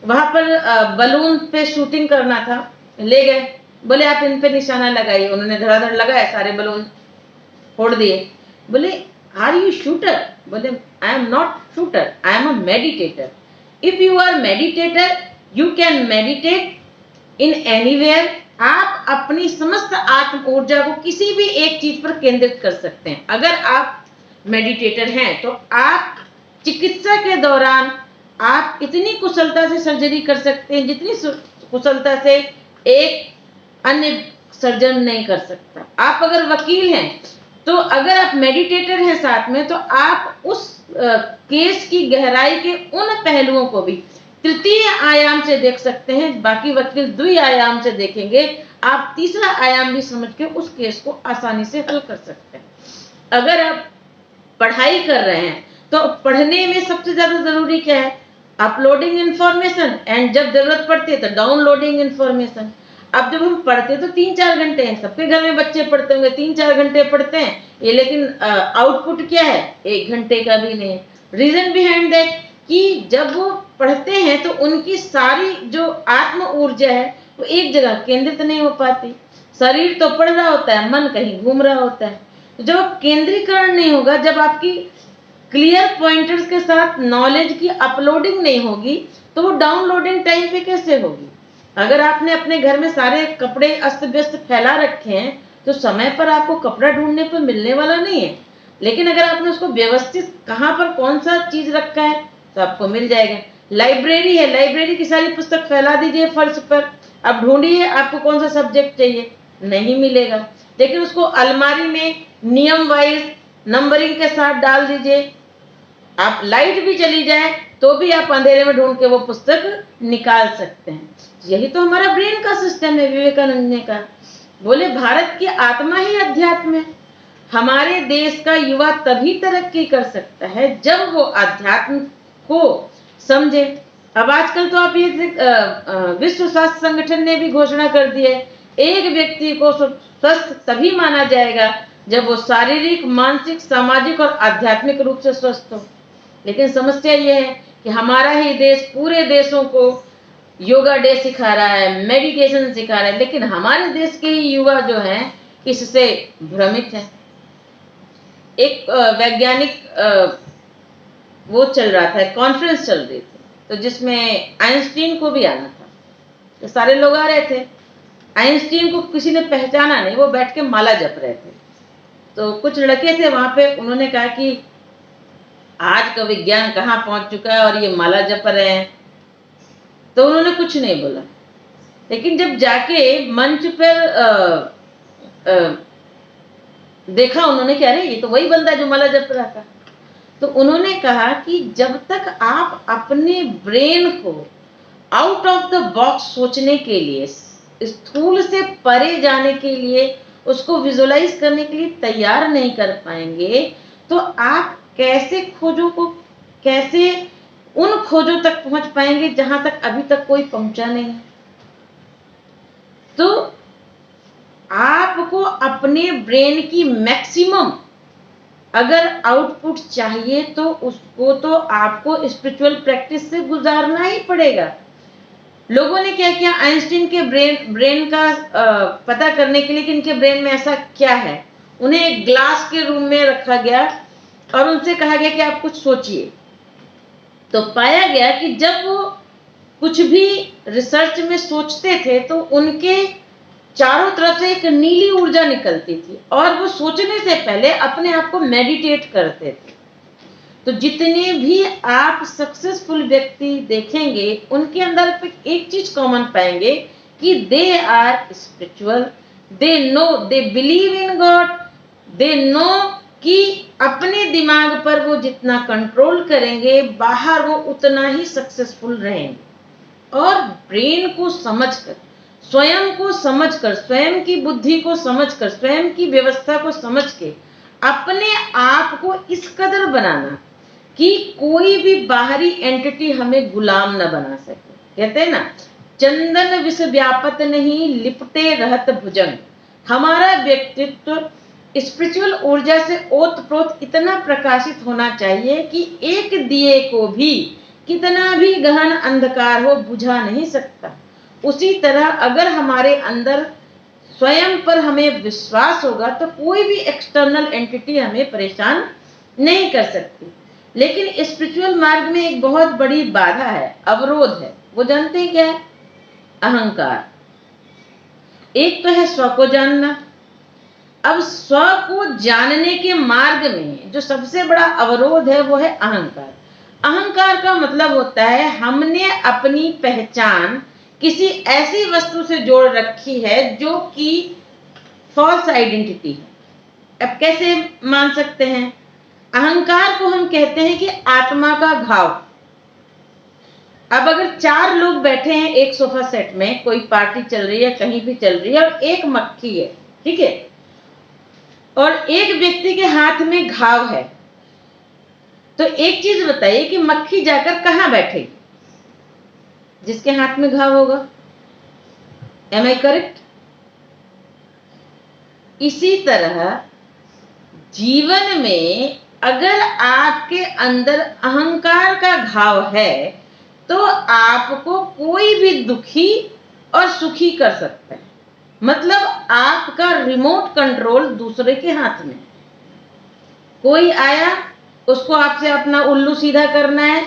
वहां पर बलून पे शूटिंग करना था, ले गए, बोले आप इन पे निशाना लगाइए। उन्होंने धड़ाधड़ लगाया, सारे बलून फोड़ दिए। बोले आर यू शूटर? बोले I am not shooter, I am a meditator. If you are meditator you can meditate in anywhere. आप अपनी समस्त आत्म ऊर्जा को किसी भी एक चीज पर केंद्रित कर सकते हैं। अगर आप मेडिटेटर हैं तो आप चिकित्सा के दौरान आप इतनी कुशलता से सर्जरी कर सकते हैं जितनी कुशलता से एक अन्य सर्जन नहीं कर सकता। आप अगर वकील हैं तो अगर आप मेडिटेटर हैं साथ में तो आप उस केस की गहराई के उन पहलुओं को भी तृतीय आयाम से देख सकते हैं। बाकी वकील द्वि आयाम से देखेंगे, आप तीसरा आयाम भी समझ के उस केस को आसानी से हल कर सकते हैं। अगर आप पढ़ाई कर रहे हैं तो पढ़ने में सबसे ज्यादा जरूरी क्या है? अपलोडिंग इंफॉर्मेशन एंड जब जरूरत पड़ती है तो डाउनलोडिंग इंफॉर्मेशन। अब जब हम पढ़ते हैं तो 3-4 घंटे हैं, सबके घर में बच्चे पढ़ते होंगे, 3-4 घंटे पढ़ते हैं ये, लेकिन आउटपुट क्या है? 1 घंटे का भी नहीं। रीजन बिहाइंड दैट कि जब वो पढ़ते हैं तो उनकी सारी जो आत्म ऊर्जा है वो एक जगह केंद्रित नहीं हो पाती। शरीर तो पढ़ रहा होता है, मन कहीं घूम रहा होता है। तो जब केंद्रीकरण नहीं होगा, जब आपकी क्लियर पॉइंटर्स के साथ नॉलेज की अपलोडिंग नहीं होगी तो वो डाउनलोडिंग टाइम पे कैसे होगी? अगर आपने अपने घर में सारे कपड़े अस्त व्यस्त फैला रखे हैं तो समय पर आपको कपड़ा ढूंढने पर मिलने वाला नहीं है। लेकिन अगर आपने उसको व्यवस्थित कहाँ पर कौन सा चीज रखा है तो आपको मिल जाएगा। लाइब्रेरी है, लाइब्रेरी की सारी पुस्तक फैला दीजिए फर्श पर, अब ढूंढिए आपको कौन सा सब्जेक्ट चाहिए, नहीं मिलेगा। लेकिन उसको अलमारी में नियम वाइज नंबरिंग के साथ डाल दीजिए, आप लाइट भी चली जाए तो भी आप अंधेरे में ढूंढ के वो पुस्तक निकाल सकते हैं। यही तो हमारा ब्रेन का सिस्टम है। विवेकानंद ने कहा, बोले भारत की आत्मा ही अध्यात्म है। हमारे देश का युवा तभी तरक्की कर सकता है जब वो अध्यात्म को समझे। अब आजकल तो आप ये विश्व स्वास्थ्य संगठन ने भी घोषणा कर दी है, एक व्यक्ति को स्वस्थ तभी माना जाएगा जब वो शारीरिक, मानसिक, सामाजिक और आध्यात्मिक रूप से स्वस्थ हो। लेकिन समस्या ये है कि हमारा ही देश पूरे देशों को योगा डे सिखा रहा है, मेडिटेशन सिखा रहा है, लेकिन हमारे देश के ही युवा जो हैं इससे भ्रमित है। एक वैज्ञानिक वो चल रहा था, कॉन्फ्रेंस चल रही थी, तो जिसमें आइंस्टीन को भी आना था, तो सारे लोग आ रहे थे। आइंस्टीन को किसी ने पहचाना नहीं, वो बैठ के माला जप रहे थे। तो कुछ लड़के थे वहां पे, उन्होंने कहा कि आज का विज्ञान कहाँ पहुंच चुका है और ये माला जप रहे हैं। तो उन्होंने कुछ नहीं बोला, लेकिन जब जाके मंच पर देखा उन्होंने कि अरे ये तो वही बंदा जो माला जप रहा था। तो उन्होंने कहा कि जब तक आप अपने ब्रेन को आउट ऑफ द बॉक्स सोचने के लिए, स्थूल से परे जाने के लिए, उसको विजुअलाइज करने के लिए तैयार नहीं कर पाएंगे, तो आप कैसे उन खोजों तक पहुंच पाएंगे जहां तक अभी तक कोई पहुंचा नहीं है। तो आपको अपने ब्रेन की मैक्सिमम अगर आउटपुट चाहिए तो उसको तो आपको स्पिरिचुअल प्रैक्टिस से गुजारना ही पड़ेगा। लोगों ने क्या किया, आइंस्टीन के ब्रेन का पता करने के लिए कि इनके ब्रेन में ऐसा क्या है, उन्हें एक ग्लास के रूम में रखा गया और उनसे कहा गया कि आप कुछ सोचिए। तो पाया गया कि जब वो कुछ भी रिसर्च में सोचते थे तो उनके चारों तरफ से एक नीली ऊर्जा निकलती थी और वो सोचने से पहले अपने आप को मेडिटेट करते थे। तो जितने भी आप सक्सेसफुल व्यक्ति देखेंगे उनके अंदर एक चीज कॉमन पाएंगे कि they are spiritual, they know, they believe in God, they know कि अपने दिमाग पर वो जितना कंट्रोल करेंगे बाहर वो उतना ही सक्सेसफुल रहेंगे। और ब्रेन को समझकर, स्वयं को समझकर, स्वयं की बुद्धि को समझकर, स्वयं की व्यवस्था को समझ के अपने आप को इस कदर बनाना कि कोई भी बाहरी एंटिटी हमें गुलाम न बना सके। कहते हैं ना, चंदन विष व्यापत नहीं, लिपटे रहत भुजंग। हमारा व्यक्तित्व स्पिरिचुअल ऊर्जा से ओतप्रोत इतना प्रकाशित होना चाहिए कि एक दिए को भी कितना भी गहन अंधकार हो बुझा नहीं सकता। उसी तरह अगर हमारे अंदर स्वयं पर हमें विश्वास होगा तो कोई भी एक्सटर्नल एंटिटी हमें परेशान नहीं कर सकती। लेकिन स्पिरिचुअल मार्ग में एक बहुत बड़ी बाधा है, अवरोध है। वो जानते हैं क्या है? अहंकार। एक तो है स्व को जानना। अब स्व को जानने के मार्ग में जो सबसे बड़ा अवरोध है वो है अहंकार। अहंकार का मतलब होता है हमने अपनी पहचान किसी ऐसी वस्तु से जोड़ रखी है जो कि फॉल्स आइडेंटिटी है। अब कैसे मान सकते हैं? अहंकार को हम कहते हैं कि आत्मा का घाव। अब अगर 4 लोग बैठे हैं एक सोफा सेट में, कोई पार्टी चल रही है, कहीं भी चल रही है, और एक मक्खी है, ठीक है, और एक व्यक्ति के हाथ में घाव है, तो एक चीज बताइए कि मक्खी जाकर कहां बैठेगी? जिसके हाथ में घाव होगा। Am I correct? इसी तरह जीवन में अगर आपके अंदर अहंकार का घाव है तो आपको कोई भी दुखी और सुखी कर सकता है। मतलब आपका रिमोट कंट्रोल दूसरे के हाथ में। कोई आया, उसको आपसे अपना उल्लू सीधा करना है,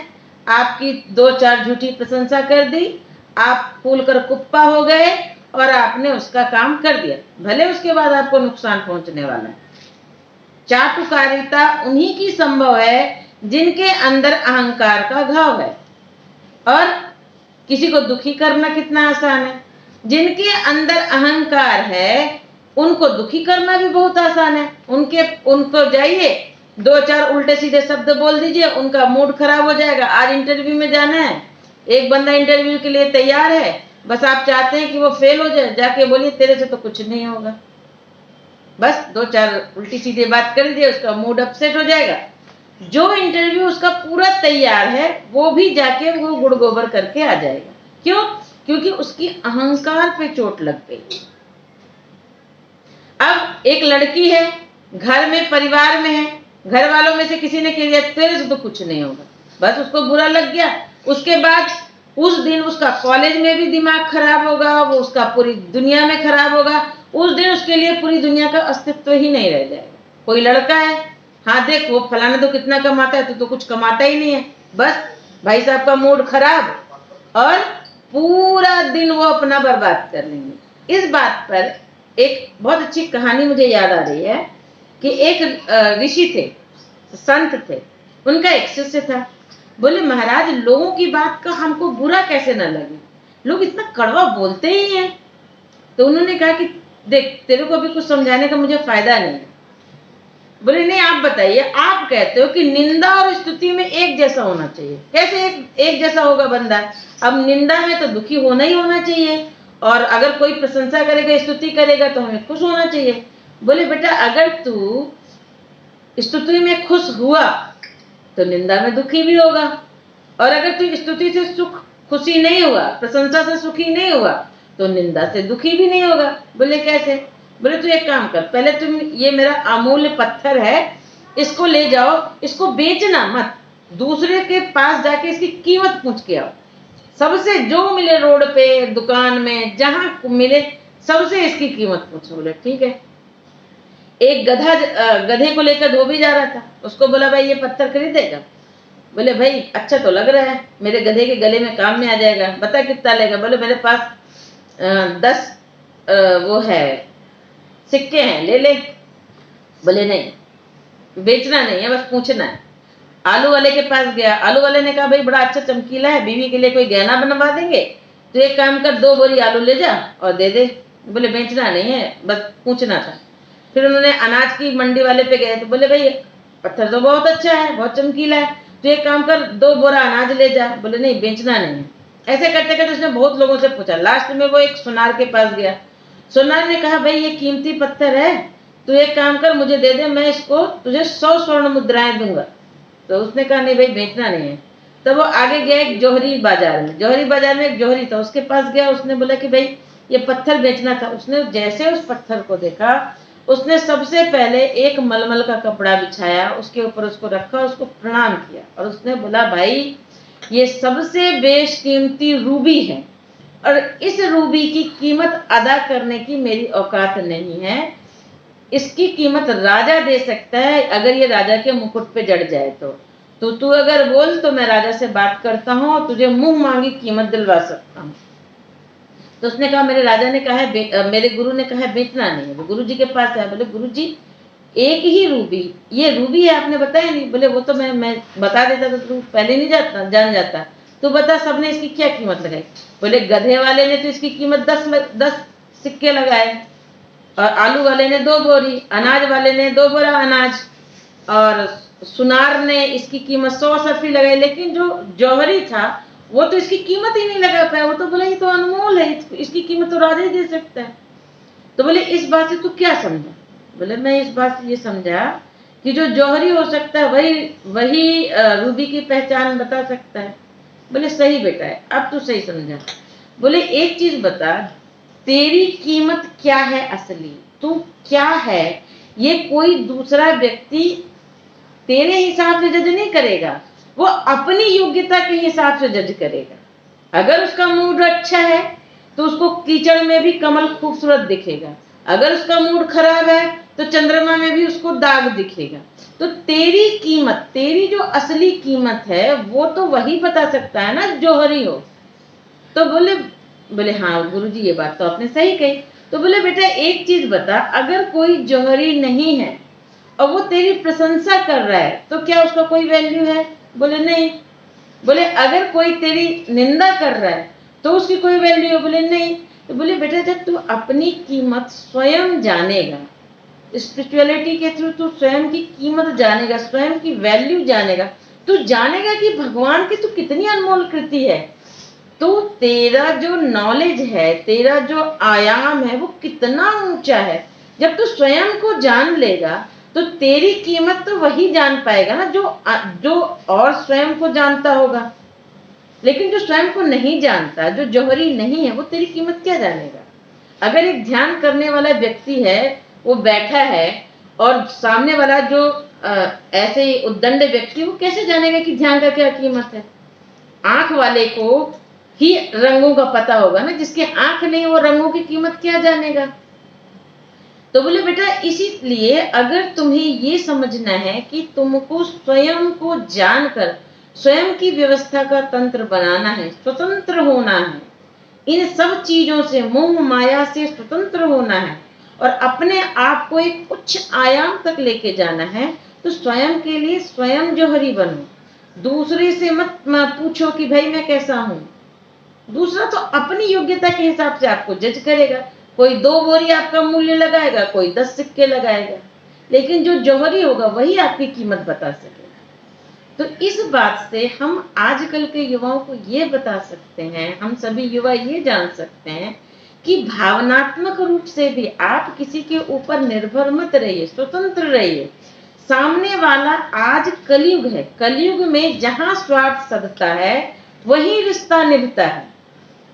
आपकी 2-4 झूठी प्रशंसा कर दी, आप फूल कर कुप्पा हो गए और आपने उसका काम कर दिया, भले उसके बाद आपको नुकसान पहुंचने वाला है। चाटुकारिता उन्हीं की संभव है जिनके अंदर अहंकार का घाव है। और किसी को दुखी करना कितना आसान है। जिनके अंदर अहंकार है उनको दुखी करना भी बहुत आसान है। उनको जाइए 2-4 उल्टे सीधे शब्द बोल दीजिए, उनका मूड खराब हो जाएगा। आज इंटरव्यू में जाना है, एक बंदा इंटरव्यू के लिए तैयार है, बस आप चाहते हैं कि वो फेल हो जाए, जाके बोलिए तेरे से तो कुछ नहीं होगा। बस 2-4 उल्टी सीधी बात कर दिए, उसका मूड अपसेट हो जाएगा। जो इंटरव्यू उसका पूरा तैयार है वो भी जाके वो गुड़ गोबर करके आ जाएगा। क्यों? क्योंकि उसकी अहंकार पे चोट लग गई। अब एक लड़की है, घर में परिवार में है, घर वालों में से किसी ने कह दिया तेरे से तो कुछ नहीं होगा, बस उसको बुरा लग गया। उसके बाद उस दिन उसका कॉलेज में भी दिमाग खराब होगा, वो उसका पूरी दुनिया में खराब होगा। उस दिन उसके लिए पूरी दुनिया का अस्तित्व ही नहीं रह जाएगा। कोई लड़का है, हाँ देख वो फलाना तो कितना कमाता है, तो कुछ कमाता ही नहीं है, बस भाई साहब का मूड खराब और पूरा दिन वो अपना बर्बाद कर लेंगे। इस बात पर एक बहुत अच्छी कहानी मुझे याद आ रही है कि एक ऋषि थे, संत थे, उनका एक शिष्य था। बोले महाराज लोगों की बात का हमको बुरा कैसे न लगे, लोग इतना कड़वा बोलते ही हैं। तो उन्होंने कहा कि देख तेरे को भी कुछ समझाने का मुझे फायदा नहीं है। बोले नहीं आप बताइए, आप कहते हो कि निंदा और स्तुति में एक जैसा होना चाहिए, कैसे एक जैसा होगा बंदा? अब निंदा में तो दुखी होना ही होना चाहिए, और अगर कोई प्रशंसा करेगा स्तुति करेगा तो हमें खुश होना चाहिए। बोले बेटा अगर तू स्तुति में खुश हुआ तो निंदा में दुखी भी होगा, और अगर तू स्तुति से सुख खुशी नहीं हुआ, प्रशंसा से सुखी नहीं हुआ, तो निंदा से दुखी भी नहीं होगा। बोले कैसे? बोले तू एक काम कर, पहले तुम ये मेरा अमूल्य पत्थर है इसको ले जाओ, इसको बेचना मत, दूसरे के पास जाके इसकी कीमत पूछ के आओ, सबसे जो मिले रोड पे दुकान में जहां मिले सबसे इसकी कीमत पूछो। बोले ठीक है। एक गधे को लेकर धोबी जा रहा था, उसको बोला भाई ये पत्थर खरीदेगा? बोले भाई अच्छा तो लग रहा है, मेरे गधे के गले में काम में आ जाएगा, बता कितना लेगा? बोले मेरे पास 10 वो है सिक्के हैं, ले ले। बोले नहीं बेचना नहीं है, बस पूछना है। आलू वाले के पास गया, आलू वाले ने कहा भाई बड़ा अच्छा चमकीला है, बीवी के लिए कोई गहना बनवा देंगे, तो एक काम कर 2 बोरी आलू ले जा और दे दे। बोले बेचना नहीं है, बस पूछना था। फिर उन्होंने अनाज की मंडी वाले पे गए, तो बोले भाई पत्थर तो बहुत अच्छा है, बहुत चमकीला है, तो एक काम कर 2 बोरा अनाज ले जा। बोले नहीं बेचना नहीं है। ऐसे करते करते उसने बहुत लोगों से पूछा, लास्ट में वो एक सुनार के पास गया। सुनार ने कहा भाई ये कीमती पत्थर है, तू एक काम कर मुझे दे दे, मैं इसको तुझे 100 स्वर्ण मुद्राएं दूंगा। तो उसने कहा नहीं भाई बेचना नहीं है। तो वो आगे गया एक जौहरी बाजार में, जौहरी बाजार में एक जौहरी था, उसके पास गया, उसने बोला कि भाई ये पत्थर बेचना था। उसने जैसे उस पत्थर को देखा, उसने सबसे पहले एक मलमल का कपड़ा बिछाया, उसके ऊपर उसको रखा, उसको प्रणाम किया, और उसने बोला भाई ये सबसे बेशकीमती रूबी है, और इस रूबी की कीमत अदा करने की मेरी औकात नहीं है, इसकी कीमत राजा दे सकता है अगर ये राजा के मुकुट पे जड़ जाए तो तू अगर बोल तो मैं राजा से बात करता हूँ और तुझे मुंह मांगी कीमत दिलवा सकता हूँ। तो उसने कहा मेरे राजा ने कहा है, मेरे गुरु ने कहा है बेचना नहीं है। वो गुरु जी के पास आया, बोले गुरु जी एक ही रूबी, ये रूबी है आपने बताया नहीं। बोले वो तो मैं बता देता तो तू पहले नहीं जान जाता, तो बता सबने इसकी क्या कीमत लगाई? बोले गधे वाले ने तो इसकी कीमत 10 सिक्के लगाए, और आलू वाले ने 2 बोरी, अनाज वाले ने 2 बोरा अनाज, और सुनार ने इसकी कीमत 100 सरफी लगाई, लेकिन जो जौहरी था वो तो इसकी कीमत ही नहीं लगा पाया। वो तो बोला ये तो अनमोल है, इसकी कीमत तो राजा ही दे सकता है। तो बोले इस बात से तू क्या समझा? बोले मैं इस बात से ये समझा कि जो जौहरी हो सकता है वही रूबी की पहचान बता सकता है। बोले सही बेटा है, अब तू सही समझा। बोले एक चीज बता, तेरी कीमत क्या है असली, तू क्या है, ये कोई दूसरा व्यक्ति तेरे हिसाब से जज नहीं करेगा, वो अपनी योग्यता के हिसाब से जज करेगा। अगर उसका मूड अच्छा है तो उसको कीचड़ में भी कमल खूबसूरत दिखेगा, अगर उसका मूड खराब है तो चंद्रमा में भी उसको दाग दिखेगा। तो तेरी कीमत, तेरी जो असली कीमत है वो तो वही बता सकता है ना जौहरी हो। तो बोले हाँ गुरुजी ये बात तो आपने सही कही। तो बोले बेटा एक चीज बता, अगर कोई जौहरी नहीं है और वो तेरी प्रशंसा कर रहा है तो क्या उसका कोई वैल्यू है? बोले नहीं। बोले अगर कोई तेरी निंदा कर रहा है तो उसकी कोई वैल्यू है? बोले नहीं। तो बोले बेटा जब तू अपनी कीमत स्वयं जानेगा, स्पिरिचुअलिटी के थ्रू तू स्वयं की कीमत जानेगा, स्वयं की वैल्यू जानेगा, तू जानेगा कि भगवान की तू कितनी अनमोल कृति है, तो तेरा जो नॉलेज है, तेरा जो आयाम है वो कितना ऊंचा है। जब तू स्वयं को जान लेगा तो तेरी कीमत तो वही जान पाएगा ना जो और स्वयं को जानता होगा। लेकिन जो स्वयं को नहीं जानता, जो जौहरी नहीं है, वो तेरी कीमत क्या जानेगा? अगर एक ध्यान करने वाला व्यक्ति है, वो बैठा है और सामने वाला जो ऐसे उद्दंड व्यक्ति वो कैसे जानेगा कि ध्यान का क्या कीमत है? आंख वाले को ही रंगों का पता होगा ना, जिसकी आंख नहीं वो रंगों की कीमत क्या जानेगा? तो बोले बेटा इसीलिए अगर तुम्हें ये समझना है कि तुमको स्वयं को जानकर स्वयं की व्यवस्था का तंत्र बनाना है, स्वतंत्र होना है, इन सब चीजों से मोह माया से स्वतंत्र होना है और अपने आप को एक उच्च आयाम तक लेके जाना है, तो स्वयं के लिए स्वयं जौहरी बनो। दूसरे से मत पूछो कि भाई मैं कैसा हूं। दूसरा तो अपनी योग्यता के हिसाब से आपको जज करेगा। कोई 2 बोरी आपका मूल्य लगाएगा, कोई 10 सिक्के लगाएगा, लेकिन जो जौहरी होगा वही आपकी कीमत बता सकेगा। तो इस बात से हम आजकल के युवाओं को ये बता सकते हैं, हम सभी युवा ये जान सकते हैं कि भावनात्मक रूप से भी आप किसी के ऊपर निर्भर मत रहिए, स्वतंत्र रहिए। सामने वाला आज कलयुग है, कलयुग में जहां स्वार्थ सधता है वही रिश्ता निभता है।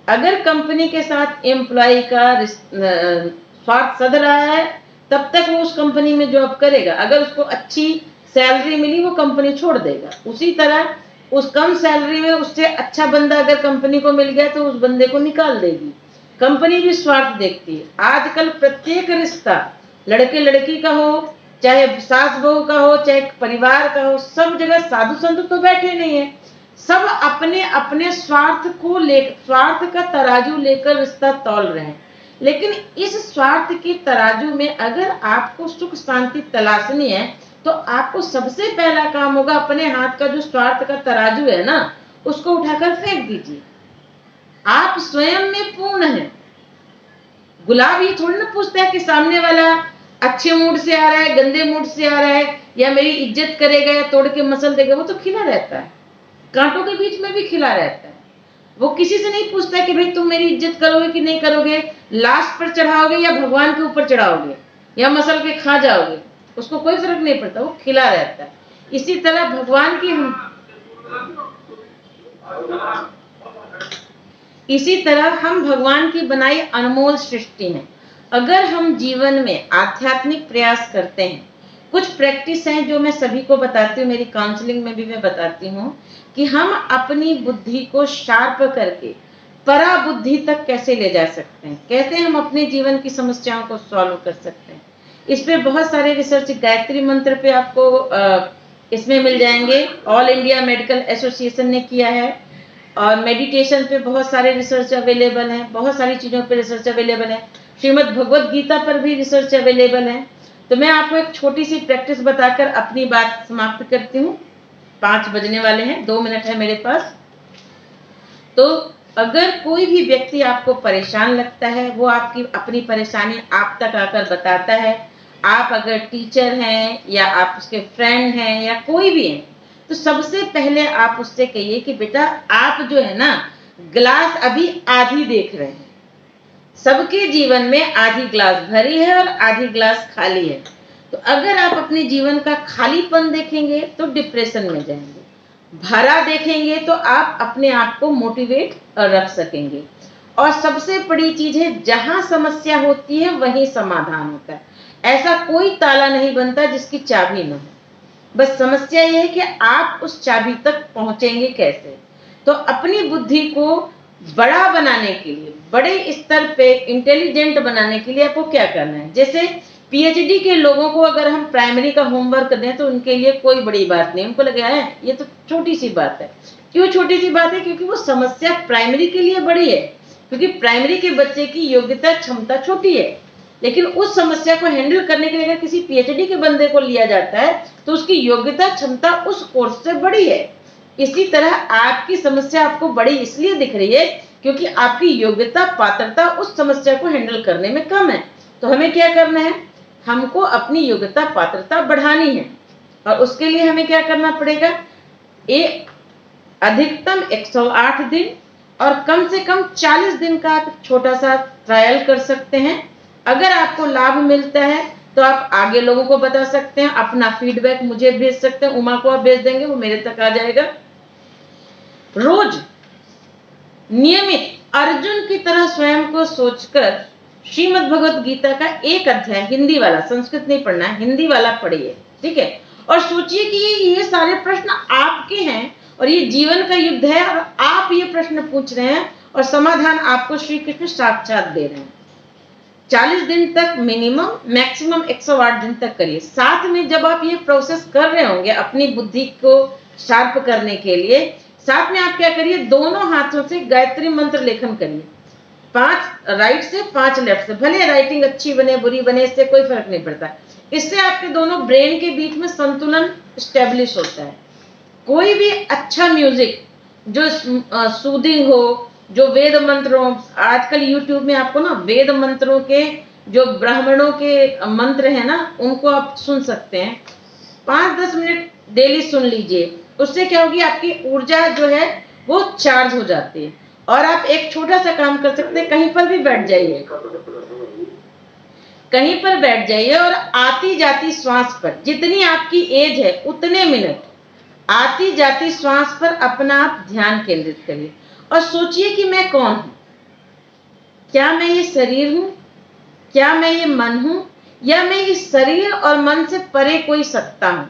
अगर कंपनी के साथ एम्प्लॉय का स्वार्थ सध रहा है तब तक वो उस कंपनी में जॉब करेगा। अगर उसको अच्छी सैलरी मिली वो कंपनी छोड़ देगा। उसी तरह उस कम सैलरी में उससे अच्छा बंदा अगर कंपनी को मिल गया तो उस बंदे को निकाल देगी। कंपनी भी स्वार्थ देखती है। आजकल प्रत्येक रिश्ता लड़के लड़की का हो, चाहे सास बहू का हो, चाहे परिवार का हो, सब जगह साधु संत तो बैठे नहीं है। सब अपने अपने स्वार्थ का तराजू लेकर रिश्ता तौल रहे हैं। लेकिन इस स्वार्थ के तराजू में अगर आपको सुख शांति तलाशनी है तो आपको सबसे पहला काम होगा अपने हाथ का जो स्वार्थ का तराजू है ना, उसको उठाकर फेंक दीजिए। आप स्वयं में पूर्ण हैं। गुलाब ये थोड़ी ना पूछता है कि सामने वाला अच्छे मूड से आ रहा है, गंदे मूड से आ रहा है, या मेरी इज्जत करेगा या तोड़ के मसल देगा। वो तो खिला रहता है, कांटों के बीच में भी खिला रहता है। वो किसी से नहीं पूछता कि भाई तुम मेरी इज्जत करोगे कि नहीं करोगे, लाश पर चढ़ाओगे या भगवान के ऊपर चढ़ाओगे या मसल के खा जाओगे, उसको कोई फर्क नहीं पड़ता, वो खिला रहता है। इसी तरह भगवान की इसी तरह हम भगवान की बनाई अनमोल सृष्टि हैं। अगर हम जीवन में आध्यात्मिक प्रयास करते हैं, कुछ प्रैक्टिस हैं जो मैं सभी को बताती हूँ, मेरी काउंसलिंग में भी मैं बताती हूँ कि हम अपनी बुद्धि को शार्प करके परा बुद्धि तक कैसे ले जा सकते हैं, कैसे हम अपने जीवन की समस्याओं को सॉल्व कर सकते हैं। इस पे बहुत सारे रिसर्च गायत्री मंत्र पे आपको इसमें मिल जाएंगे। ऑल इंडिया मेडिकल एसोसिएशन ने किया है और मेडिटेशन पे बहुत सारे रिसर्च अवेलेबल हैं, बहुत सारी चीज़ों पे रिसर्च अवेलेबल है। श्रीमद् भगवद गीता पर भी रिसर्च अवेलेबल है। तो मैं आपको एक छोटी सी प्रैक्टिस बताकर अपनी बात समाप्त करती हूँ। 5 बजने वाले हैं, 2 मिनट है मेरे पास। तो अगर कोई भी व्यक्ति आपको परेशान लगता है, वो आपकी अपनी परेशानी आप तक आकर बताता है, आप अगर टीचर हैं या आप उसके फ्रेंड हैं या कोई भी हैं, तो सबसे पहले आप उससे कहिए कि बेटा आप जो है ना, ग्लास अभी आधी देख रहे हैं। सबके जीवन में आधी ग्लास भरी है और आधी ग्लास खाली है। तो अगर आप अपने जीवन का खालीपन देखेंगे तो डिप्रेशन में जाएंगे, भरा देखेंगे तो आप अपने आप को मोटिवेट रख सकेंगे। और सबसे बड़ी चीज है, जहां समस्या होती है वहीं समाधान होता है। ऐसा कोई ताला नहीं बनता जिसकी चाबी न हो। बस समस्या ये है कि आप उस चाबी तक पहुंचेंगे कैसे। तो अपनी बुद्धि को बड़ा बनाने के लिए, बड़े स्तर पे इंटेलिजेंट बनाने के लिए आपको क्या करना है। जैसे पीएचडी के लोगों को अगर हम प्राइमरी का होमवर्क दें तो उनके लिए कोई बड़ी बात नहीं, उनको लगे है ये तो छोटी सी बात है। क्यों छोटी सी बात है? क्योंकि वो समस्या प्राइमरी के लिए बड़ी है, क्योंकि प्राइमरी के बच्चे की योग्यता क्षमता छोटी है। लेकिन उस समस्या को हैंडल करने के लिए अगर किसी पीएचडी के बंदे को लिया जाता है तो उसकी योग्यता क्षमता उस कोर्स से बड़ी है। इसी तरह आपकी समस्या आपको बड़ी इसलिए दिख रही है क्योंकि आपकी योग्यता पात्रता उस समस्या को हैंडल करने में कम है। तो हमें क्या करना है, हमको अपनी योग्यता पात्रता बढ़ानी है। और उसके लिए हमें क्या करना पड़ेगा, एक अधिकतम 108 दिन और कम से कम 40 दिन का आप छोटा सा ट्रायल कर सकते हैं। अगर आपको लाभ मिलता है तो आप आगे लोगों को बता सकते हैं, अपना फीडबैक मुझे भेज सकते हैं, उमा को आप भेज देंगे, वो मेरे तक आ जाएगा। रोज नियमित अर्जुन की तरह स्वयं को सोचकर श्रीमद् भगवद गीता का एक अध्याय हिंदी वाला, संस्कृत नहीं पढ़ना है, हिंदी वाला पढ़िए, ठीक है। और सोचिए कि ये सारे प्रश्न आपके हैं और ये जीवन का युद्ध है और आप ये प्रश्न पूछ रहे हैं और समाधान आपको श्री कृष्ण साक्षात दे रहे हैं। 40 दिन तक मिनिमम, मैक्सिमम 108 दिन तक करिए। साथ में जब आप ये प्रोसेस कर रहे होंगे अपनी बुद्धि को शार्प करने के लिए, साथ में आप क्या करिए, दोनों हाथों से गायत्री मंत्र लेखन करिए, 5 राइट से 5 लेफ्ट से। भले राइटिंग अच्छी बने बुरी बने, इससे कोई फर्क नहीं पड़ता। इससे आपके दोनों ब्रेन के बीच में संतुलन स्टेब्लिश होता है। कोई भी अच्छा म्यूजिक जो सूदिंग हो, जो वेद मंत्रों, आजकल यूट्यूब में आपको ना वेद मंत्रों के जो ब्राह्मणों के मंत्र है ना, उनको आप सुन सकते हैं। 5-10 मिनट डेली सुन लीजिए। उससे क्या होगी, आपकी ऊर्जा जो है वो चार्ज हो जाती है। और आप एक छोटा सा काम कर सकते हैं, कहीं पर भी बैठ जाइए, कहीं पर बैठ जाइए और आती जाती श्वास पर, जितनी आपकी एज है उतने मिनट आती जाती श्वास पर अपना आप ध्यान केंद्रित करिए और सोचिए कि मैं कौन हूं। क्या मैं ये शरीर हूं? क्या मैं ये मन हूं? या मैं इस शरीर और मन से परे कोई सत्ता हूं?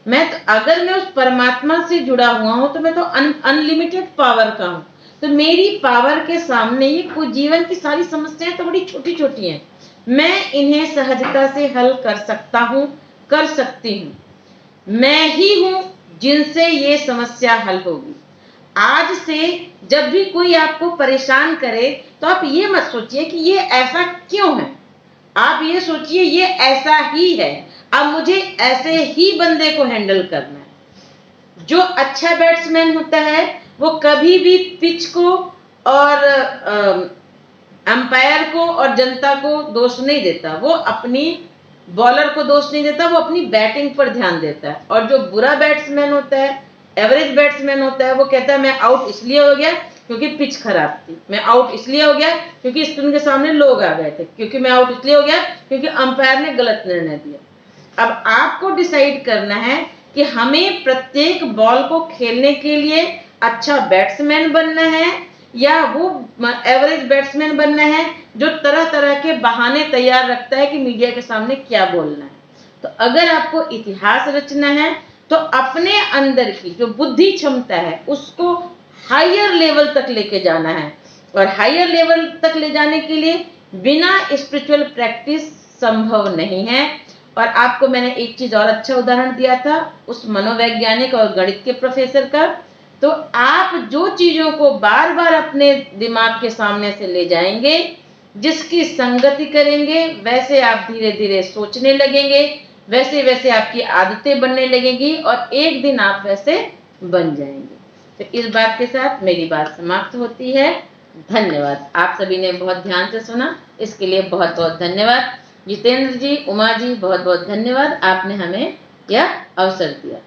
मैं तो, अगर मैं उस परमात्मा से जुड़ा हुआ हूं तो मैं तो अनलिमिटेड पावर का हूं। तो मेरी पावर के सामने ये कोई जीवन की सारी समस्याएं तो बड़ी छोटी छोटी हैं, मैं इन्हें सहजता से हल कर सकता हूं, कर सकती हूं। मैं ही हूं जिनसे ये समस्या हल होगी। आज से जब भी कोई आपको परेशान करे तो आप ये मत सोचिए कि ये ऐसा क्यों है, आप ये सोचिए ये ऐसा ही है, अब मुझे ऐसे ही बंदे को हैंडल करना है। जो अच्छा बैट्समैन होता है वो कभी भी पिच को और अंपायर को और जनता को दोष नहीं देता, वो अपनी बॉलर को दोष नहीं देता, वो अपनी बैटिंग पर ध्यान देता है। और जो बुरा बैट्समैन होता है, एवरेज बैट्समैन होता है, वो कहता है मैं आउट इसलिए हो गया क्योंकि पिच खराब थी, मैं आउट इसलिए हो गया क्योंकि स्क्रीन के सामने लोग आ गए थे, क्योंकि मैं आउट इसलिए हो गया क्योंकि अंपायर ने गलत निर्णय दिया। अब आपको डिसाइड करना है कि हमें प्रत्येक बॉल को खेलने के लिए अच्छा बैट्समैन बनना है या वो एवरेज बैट्समैन बनना है जो तरह तरह के बहाने तैयार रखता है कि मीडिया के सामने क्या बोलना है। तो अगर आपको इतिहास रचना है तो अपने अंदर की जो बुद्धि क्षमता है उसको हायर लेवल तक लेके जाना है, और हायर लेवल तक ले जाने के लिए बिना स्पिरिचुअल प्रैक्टिस संभव नहीं है। और आपको मैंने एक चीज और अच्छा उदाहरण दिया था उस मनोवैज्ञानिक और गणित के प्रोफेसर का। तो आप जो चीजों को बार बार अपने दिमाग के सामने से ले जाएंगे, जिसकी संगति करेंगे, वैसे आप धीरे धीरे सोचने लगेंगे, वैसे वैसे आपकी आदतें बनने लगेंगी और एक दिन आप वैसे बन जाएंगे। तो इस बात के साथ मेरी बात समाप्त होती है। धन्यवाद। आप सभी ने बहुत ध्यान से सुना, इसके लिए बहुत बहुत धन्यवाद। जितेंद्र जी, उमा जी, बहुत बहुत धन्यवाद, आपने हमें यह अवसर दिया।